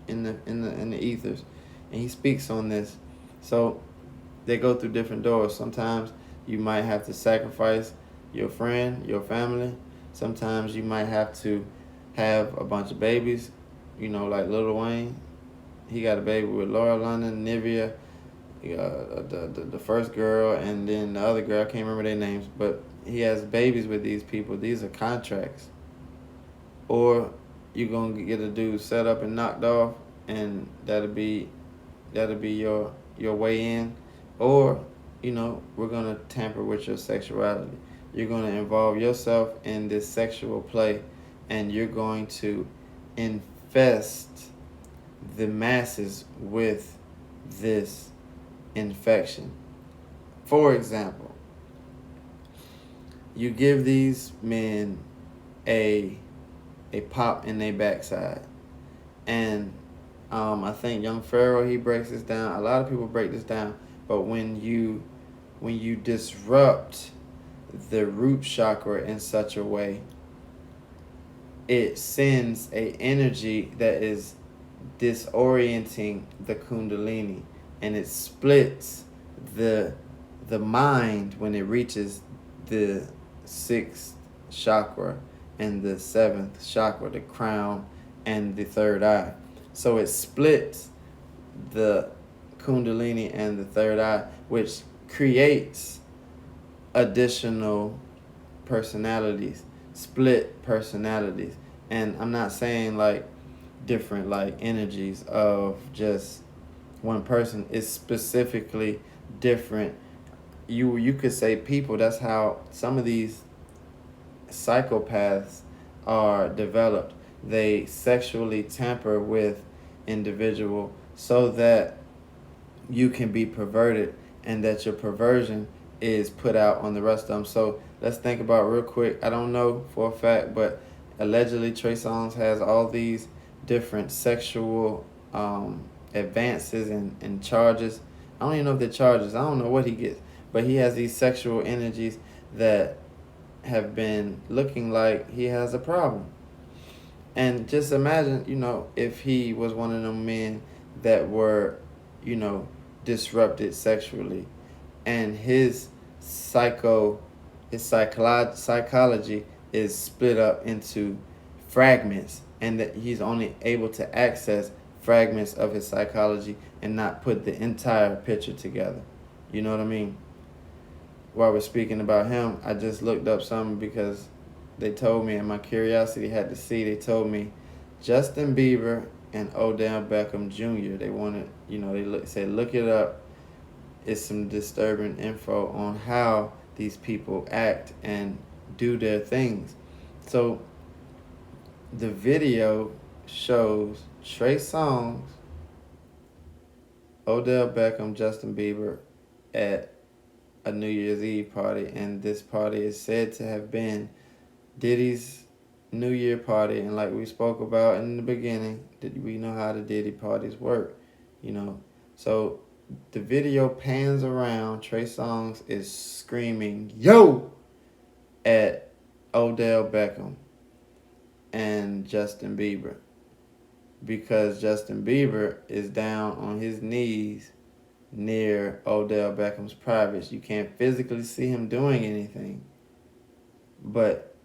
in the ethers, and he speaks on this. So they go through different doors. Sometimes you might have to sacrifice your friend, your family. Sometimes you might have to have a bunch of babies, like Lil Wayne. He got a baby with Laura London, Nivea, the first girl, and then the other girl. I can't remember their names, but he has babies with these people. These are contracts. Or you're going to get a dude set up and knocked off, and that'll be your way in. Or, we're going to tamper with your sexuality. You're going to involve yourself in this sexual play, and you're going to infest the masses with this infection. For example, you give these men a pop in their backside, and I think Young Pharaoh, he breaks this down. A lot of people break this down, but when you disrupt the root chakra in such a way, it sends a energy that is disorienting the kundalini, and it splits the mind when it reaches the 6th chakra and the 7th chakra, the crown and the third eye. So it splits the kundalini and the third eye, which creates additional personalities, split personalities. And I'm not saying like different like energies of just one person. It's specifically different. You could say people. That's how some of these psychopaths are developed. They sexually tamper with individual so that you can be perverted, and that your perversion is put out on the rest of them. So let's think about real quick. I don't know for a fact, but allegedly Trey Songz has all these different sexual advances and charges. I don't even know if they're charges. I don't know what he gets, but he has these sexual energies that have been looking like he has a problem. And just imagine, if he was one of them men that were, disrupted sexually, and his psychology is split up into fragments, and that he's only able to access fragments of his psychology and not put the entire picture together. You know what I mean? While we're speaking about him, I just looked up something because they told me, and my curiosity had to see, they told me Justin Bieber and Odell Beckham Jr., they wanted, they said, look it up. It's some disturbing info on how these people act and do their things. So the video shows Trey Songz, Odell Beckham, Justin Bieber at a New Year's Eve party, and this party is said to have been Diddy's New Year party. And like we spoke about in the beginning, we know how the Diddy parties work, So the video pans around. Trey Songz is screaming, "Yo!" at Odell Beckham and Justin Bieber, because Justin Bieber is down on his knees near Odell Beckham's privates. You can't physically see him doing anything, but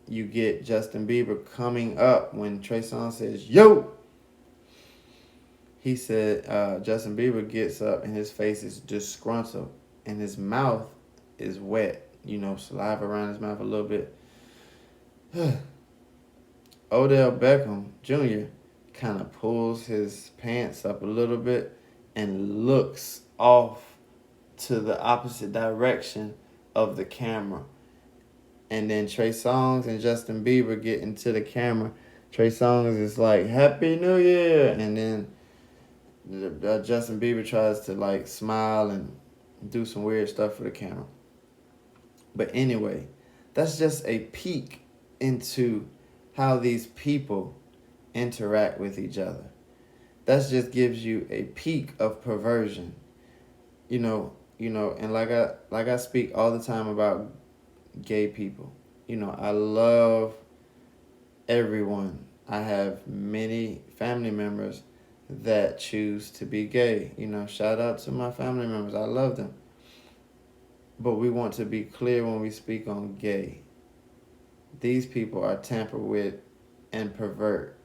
you get Justin Bieber coming up when Trey Songz says, "Yo!" He said, Justin Bieber gets up and his face is disgruntled and his mouth is wet, saliva around his mouth a little bit. Odell Beckham Jr. kind of pulls his pants up a little bit and looks off to the opposite direction of the camera. And then Trey Songz and Justin Bieber get into the camera. Trey Songz is like, "Happy New Year." And then Justin Bieber tries to smile and do some weird stuff for the camera. But anyway, that's just a peek into how these people interact with each other. That just gives you a peek of perversion. You You know, and like I speak all the time about gay people. You know, I love everyone. I have many family members that choose to be gay. You know, shout out to my family members. I love them. But we want to be clear when we speak on gay. These people are tampered with and pervert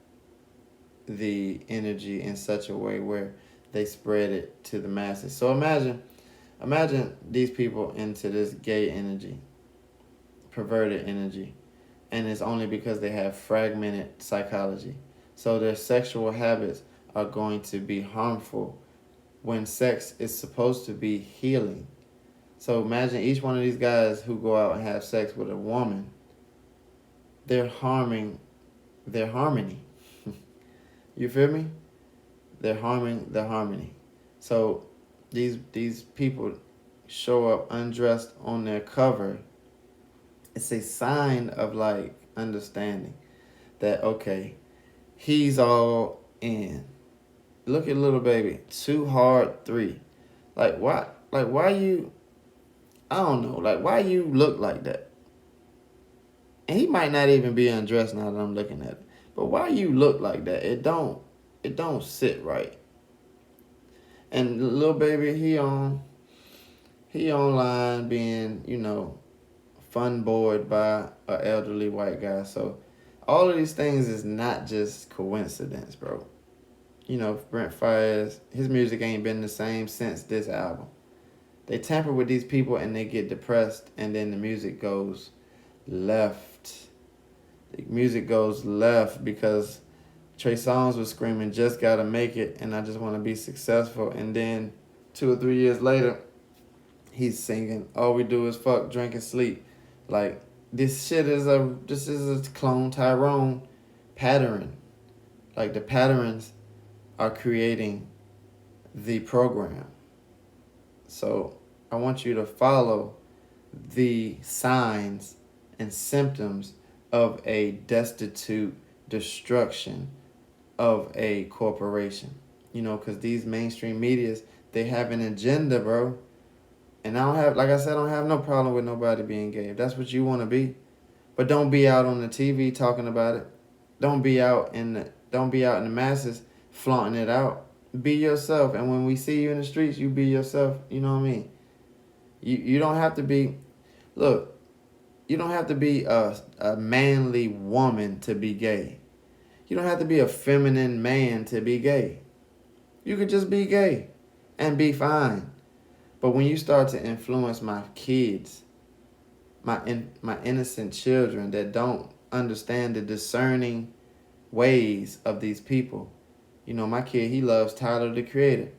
the energy in such a way where they spread it to the masses. So imagine these people into this gay energy, perverted energy, and it's only because they have fragmented psychology. So their sexual habits are going to be harmful when sex is supposed to be healing. So imagine each one of these guys who go out and have sex with a woman, they're harming their harmony. You feel me? They're harming the harmony. So these people show up undressed on their cover. It's a sign of like understanding that okay, he's all in. Look at little baby, 2 hard 3. Like why you I don't know, like why you look like that? And he might not even be undressed now that I'm looking at it. But why you look like that? It don't sit right. And the little baby, he online being, you know, fun bored by an elderly white guy. So all of these things is not just coincidence, bro. You know, Brent Faiyaz, his music ain't been the same since this album. They tamper with these people and they get depressed, and then the music goes left. The music goes left because Trey Songz was screaming, just gotta make it, and I just want to be successful. And then 2 or 3 years later, he's singing, all we do is fuck, drink, and sleep. Like, this is a clone Tyrone pattern. Like, the patterns are creating the program. So I want you to follow the signs and symptoms of a destitute destruction of a corporation. You know, because these mainstream medias, they have an agenda, bro. And I don't have, like I said, I don't have no problem with nobody being gay. If that's what you want to be. But don't be out on the TV talking about it. Don't be out in the masses flaunting it out. Be yourself. And when we see you in the streets, you be yourself. You know what I mean? You don't have to be, look, you don't have to be a manly woman to be gay. You don't have to be a feminine man to be gay. You could just be gay and be fine. But when you start to influence my kids, my innocent children that don't understand the discerning ways of these people. You know, my kid, he loves Tyler, the Creator,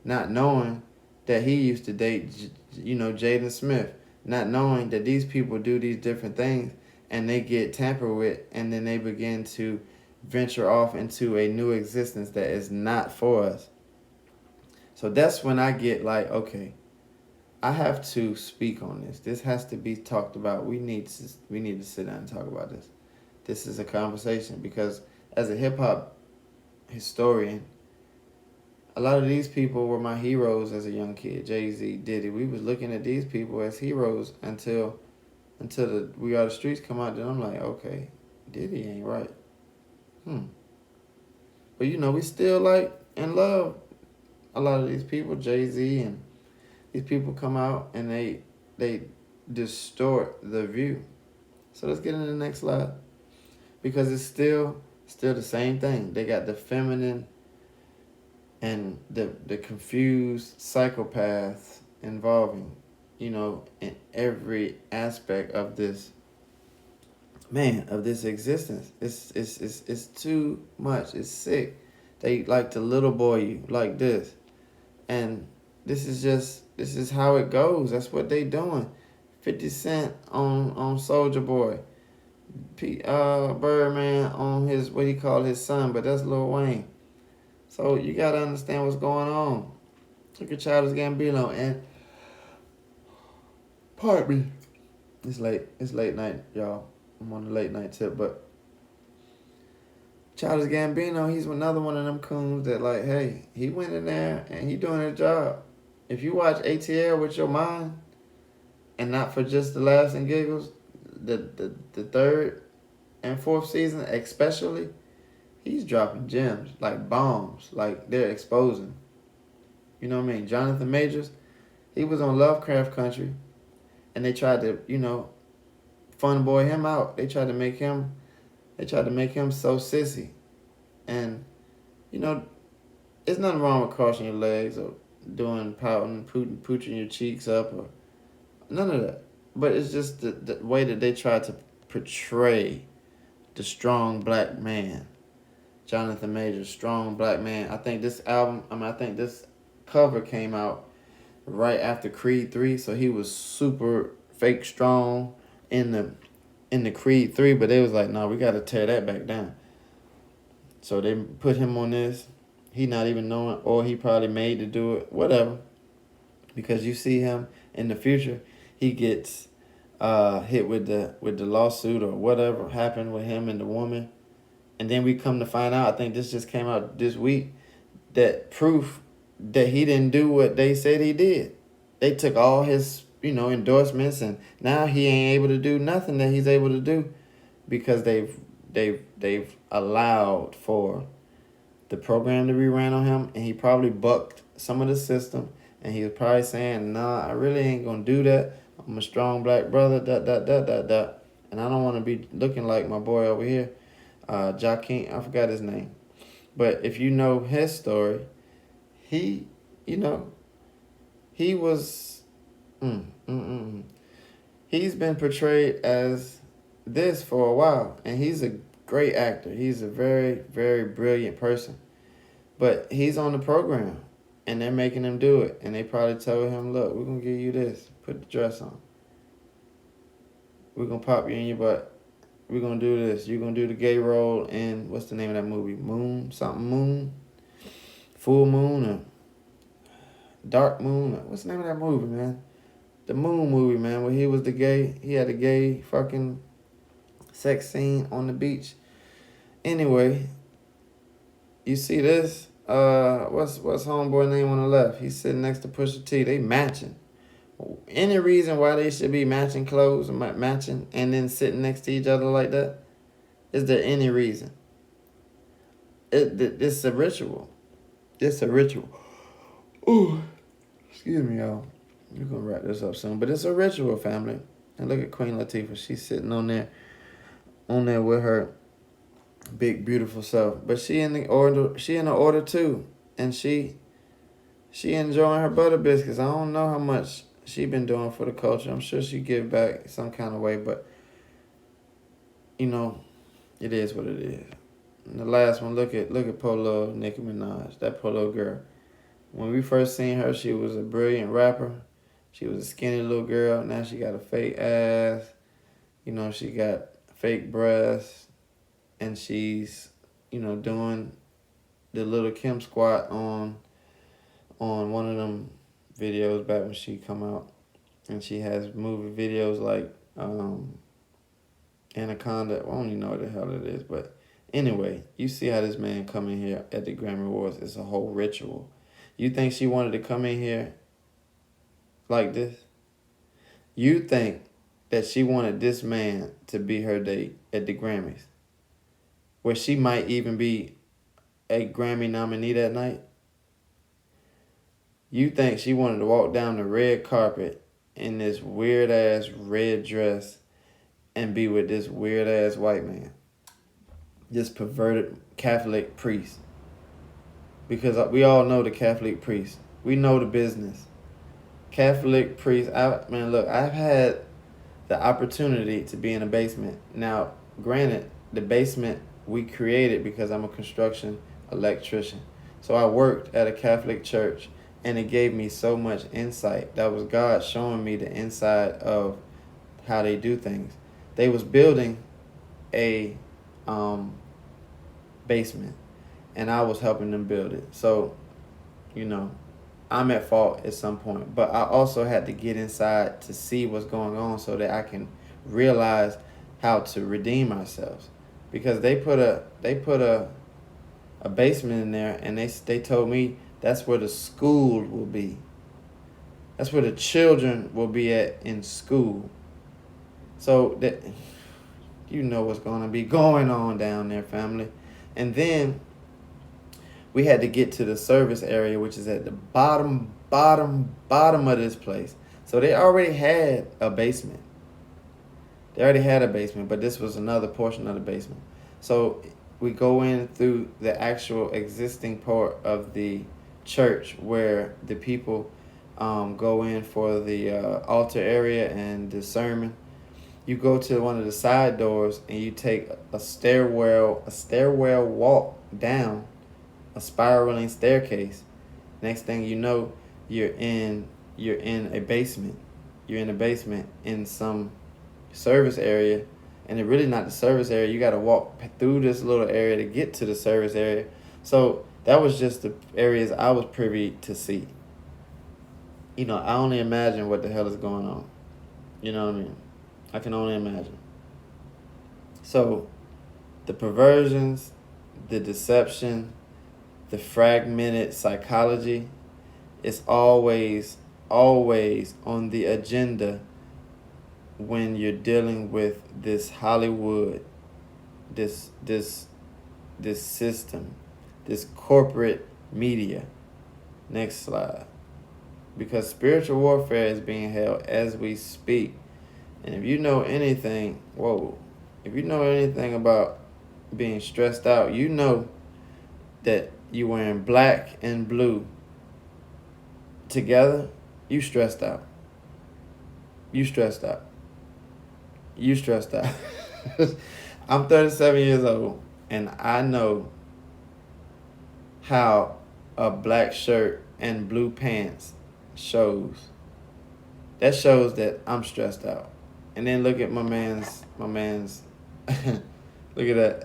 not knowing that he used to date, you know, Jaden Smith, not knowing that these people do these different things and they get tampered with, and then they begin to venture off into a new existence that is not for us. So that's when I get like, okay, I have to speak on this. This has to be talked about. We need to sit down and talk about this. This is a conversation because as a hip hop historian, a lot of these people were my heroes as a young kid. Jay-Z, Diddy. We was looking at these people as heroes until the We Are the Streets come out. Then I'm like, okay, Diddy ain't right. But you know, we still like and love a lot of these people, Jay-Z, and these people come out and they distort the view. So let's get into the next slide. Because it's still the same thing. They got the feminine and the confused psychopaths involving, you know, in every aspect of this existence. It's too much. It's sick. They like to little boy you like this. And this is how it goes. That's what they doing. 50 Cent on Soulja Boy. Birdman on his, what he called his son, but that's Lil Wayne. So you gotta understand what's going on. Look at Childish Gambino, and pardon me. It's late night, y'all. I'm on the late night tip, but Childish Gambino, he's another one of them coons that like, hey, he went in there and he doing his job. if you watch ATL with your mind and not for just the laughs and giggles, the third and fourth season especially, he's dropping gems like bombs, like they're exposing. You know what I mean? Jonathan Majors, he was on Lovecraft Country, and they tried to, fun boy him out. They tried to make him so sissy, and you know, there's nothing wrong with crossing your legs or doing pouting, pooching your cheeks up, or none of that. But it's just the way that they try to portray the strong black man. Jonathan Majors, strong black man. I think this cover came out right after Creed 3, so he was super fake strong in the Creed 3, but they was like, no, we got to tear that back down. So they put him on this. He not even knowing, or he probably made to do it, whatever. Because you see him in the future, he gets hit with the lawsuit or whatever happened with him and the woman. And then we come to find out, I think this just came out this week, that proof that he didn't do what they said he did. They took all his, endorsements, and now he ain't able to do nothing that he's able to do because they've allowed for the program to be ran on him, and he probably bucked some of the system, and he was probably saying, nah, I really ain't gonna do that. I'm a strong black brother, and I don't want to be looking like my boy over here, Joaquin, I forgot his name. But if you know his story, he was, he's been portrayed as this for a while, and he's a great actor. He's a very, very brilliant person. But he's on the program, and they're making him do it. And they probably told him, look, we're going to give you this. Put the dress on. We're going to pop you in your butt. We're going to do this. You're going to do the gay role in, what's the name of that movie? Moon? Full Moon or Dark Moon? What's the name of that movie, man? The Moon movie, man, where he was he had a gay fucking sex scene on the beach. Anyway, you see this? What's homeboy name on the left? He's sitting next to Pusha T. They matching. Any reason why they should be matching clothes or matching and then sitting next to each other like that? Is there any reason? It's a ritual. It's a ritual. Ooh, excuse me, y'all. We're gonna wrap this up soon, but it's a ritual, family. And look at Queen Latifah. She's sitting on there with her big beautiful self. But she in the order too, and she enjoying her butter biscuits. I don't know how much she been doing for the culture. I'm sure she give back some kind of way, but it is what it is. And the last one, look at Polo, Nicki Minaj, that Polo girl. When we first seen her, she was a brilliant rapper. She was a skinny little girl. Now she got a fake ass. She got fake breasts. And she's, doing the Little Kim squat on one of them videos back when she come out. And she has movie videos like Anaconda. I don't even know what the hell it is. But anyway, you see how this man come in here at the Grammy Awards. It's a whole ritual. You think she wanted to come in here like this? You think that she wanted this man to be her date at the Grammys, where she might even be a Grammy nominee that night? You think she wanted to walk down the red carpet in this weird-ass red dress and be with this weird-ass white man, this perverted Catholic priest? Because we all know the Catholic priest. We know the business. Catholic priest. I've had the opportunity to be in a basement. Now, granted, the basement we created because I'm a construction electrician. So I worked at a Catholic church, and it gave me so much insight. That was God showing me the inside of how they do things. They was building a basement, and I was helping them build it. So, I'm at fault at some point. But I also had to get inside to see what's going on so that I can realize how to redeem ourselves. Because they put a basement in there, and they told me that's where the school will be. That's where the children will be at in school. So that you know what's going to be going on down there, family. And then we had to get to the service area, which is at the bottom of this place. So they already had a basement. But this was another portion of the basement. So we go in through the actual existing part of the church where the people go in for the altar area and the sermon. You go to one of the side doors and you take a stairwell walk down a spiraling staircase. Next thing you know, you're in a basement. You're in a basement in some service area, and it's really not the service area. You got to walk through this little area to get to the service area. So that was just the areas I was privy to see. You know, I only imagine what the hell is going on. You know what I mean? I can only imagine. So the perversions, the deception, the fragmented psychology is always on the agenda when you're dealing with this Hollywood, this system, this corporate media. Next slide. Because spiritual warfare is being held as we speak. And if you know anything, about being stressed out, you know that you wearing black and blue together, you stressed out. You stressed out. I'm 37 years old, and I know how a black shirt and blue pants shows. That shows that I'm stressed out. And then look at my man's look at that.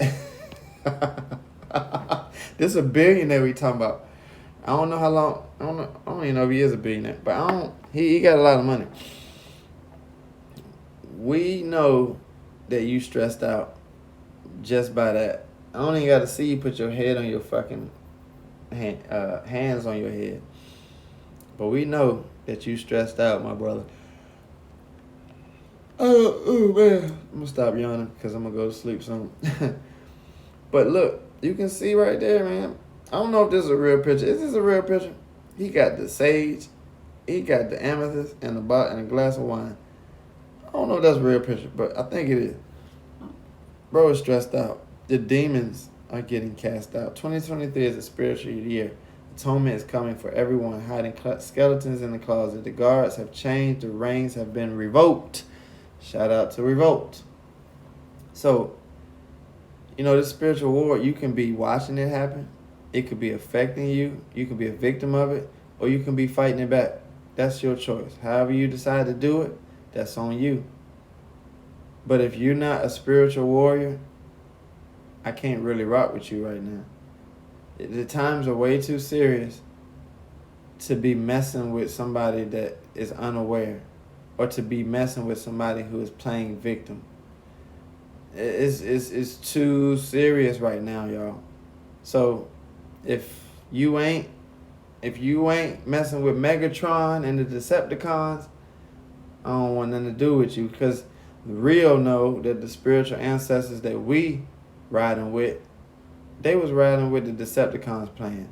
This is a billionaire we talking about. I don't know how long. I don't even know if he is a billionaire, but he got a lot of money. We know that you stressed out just by that. I don't even got to see you put your head on your fucking hands on your head. But we know that you stressed out, my brother. Oh man. I'm going to stop yawning because I'm going to go to sleep soon. But look, you can see right there, man. I don't know if this is a real picture. Is this a real picture? He got the sage. He got the amethyst and a glass of wine. I don't know if that's a real picture, but I think it is. Bro is stressed out. The demons are getting cast out. 2023 is a spiritual year. Atonement is coming for everyone hiding skeletons in the closet. The guards have changed. The reins have been revoked. Shout out to Revolt. So, this spiritual war, you can be watching it happen. It could be affecting you. You can be a victim of it, or you can be fighting it back. That's your choice. However you decide to do it, that's on you. But if you're not a spiritual warrior, I can't really rock with you right now. The times are way too serious to be messing with somebody that is unaware, or to be messing with somebody who is playing victim. It's too serious right now, y'all. So if you ain't messing with Megatron and the Decepticons, I don't want nothing to do with you, because the real know that the spiritual ancestors that we riding with, they was riding with the Decepticons plan.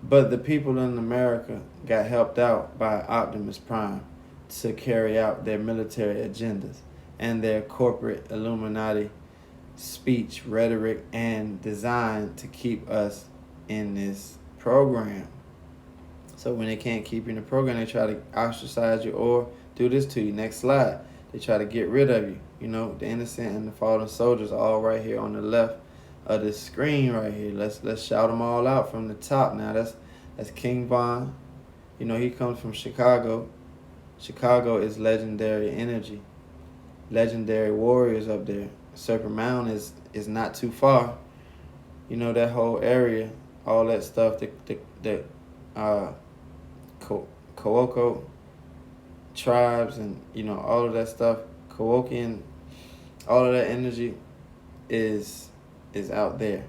But the people in America got helped out by Optimus Prime to carry out their military agendas and their corporate Illuminati speech, rhetoric, and design to keep us in this program. So when they can't keep you in the program, they try to ostracize you or do this to you. Next slide. They try to get rid of you. The innocent and the fallen soldiers are all right here on the left of the screen right here. Let's shout them all out from the top now. That's King Von. He comes from Chicago. Chicago is legendary energy. Legendary warriors up there. Serpent Mound is not too far. That whole area, all that stuff, the Coco tribes and, all of that stuff, Kowokian, all of that energy is out there.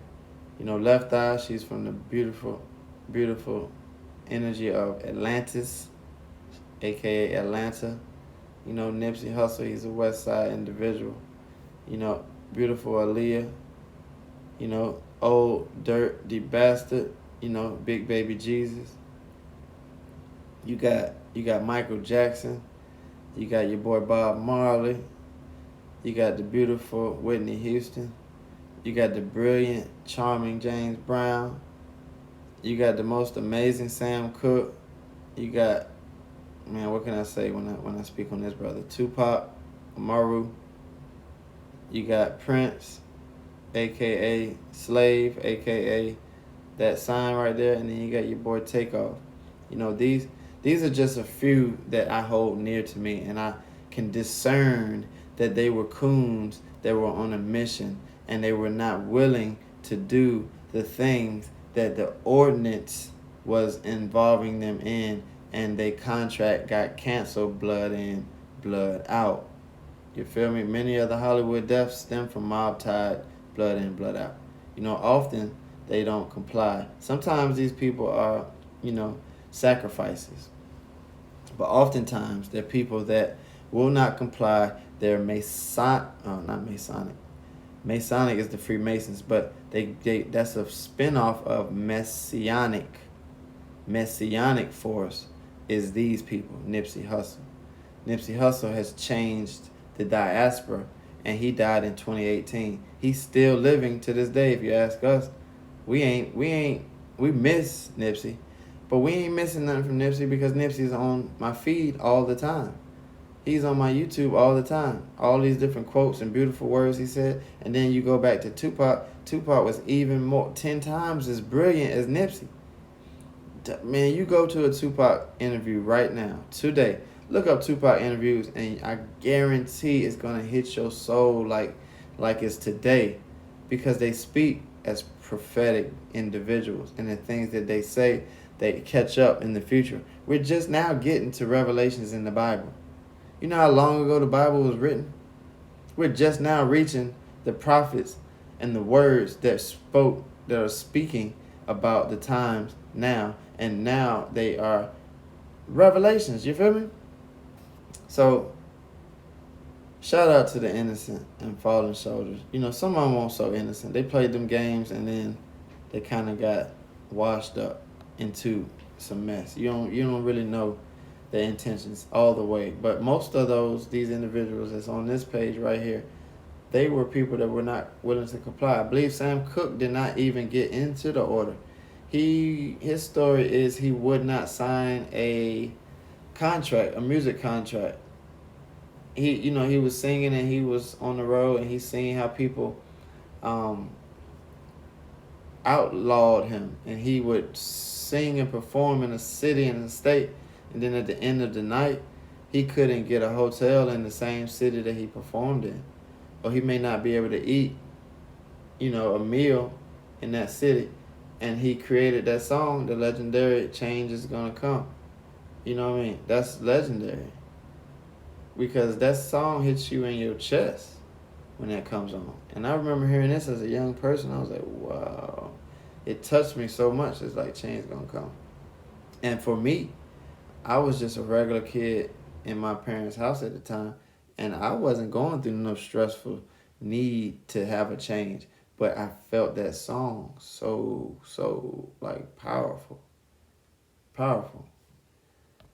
Left Eye, she's from the beautiful, beautiful energy of Atlantis. aka Atlanta. You know, Nipsey Hussle, he's a West Side individual. You know, beautiful Aaliyah. You know, old Dirt the Bastard. You know, Big Baby Jesus. You got Michael Jackson. You got your boy Bob Marley. You got the beautiful Whitney Houston. You got the brilliant, charming James Brown. You got the most amazing Sam Cooke. You got, man, what can I say when I speak on this brother? Tupac Amaru. You got Prince, aka Slave, aka that sign right there, and then you got your boy Takeoff. You know, these are just a few that I hold near to me, and I can discern that they were coons that were on a mission, and they were not willing to do the things that the ordinance was involving them in, and their contract got canceled, blood in, blood out. You feel me? Many of the Hollywood deaths stem from mob tied, blood in, blood out. You know, often they don't comply. Sometimes these people are, you know, sacrifices. But oftentimes they're people that will not comply. They're not Masonic. Masonic is the Freemasons, but they that's a spinoff of Messianic. Messianic force is these people, Nipsey Hussle. Nipsey Hussle has changed the diaspora, and he died in 2018. He's still living to this day. If you ask us, we miss Nipsey, but we ain't missing nothing from Nipsey because Nipsey's on my feed all the time. He's on my YouTube all the time. All these different quotes and beautiful words he said. And then you go back to Tupac. Tupac was even more, 10 times as brilliant as Nipsey. Man, you go to a Tupac interview right now, today. Look up Tupac interviews, and I guarantee it's going to hit your soul like it's today, because they speak as prophetic individuals, and the things that they say, they catch up in the future. We're just now getting to revelations in the Bible. You know how long ago the Bible was written? We're just now reaching the prophets and the words that are speaking about the times now, and now they are revelations. You feel me? So, shout out to the innocent and fallen soldiers. You know, some of them weren't so innocent. They played them games, and then they kind of got washed up into some mess. You don't really know their intentions all the way. But most of these individuals that's on this page right here, they were people that were not willing to comply. I believe Sam Cooke did not even get into the order. His story is he would not sign a music contract. He was singing, and he was on the road, and he's seeing how people outlawed him, and he would sing and perform in a city and a state, and then at the end of the night, he couldn't get a hotel in the same city that he performed in, or he may not be able to eat, a meal in that city. And he created that song, the legendary "Change Is Gonna Come." You know what I mean? That's legendary, because that song hits you in your chest when that comes on. And I remember hearing this as a young person. I was like, wow. It touched me so much. It's like, change is gonna come. And for me, I was just a regular kid in my parents' house at the time, and I wasn't going through no stressful need to have a change. But I felt that song so like powerful. Powerful.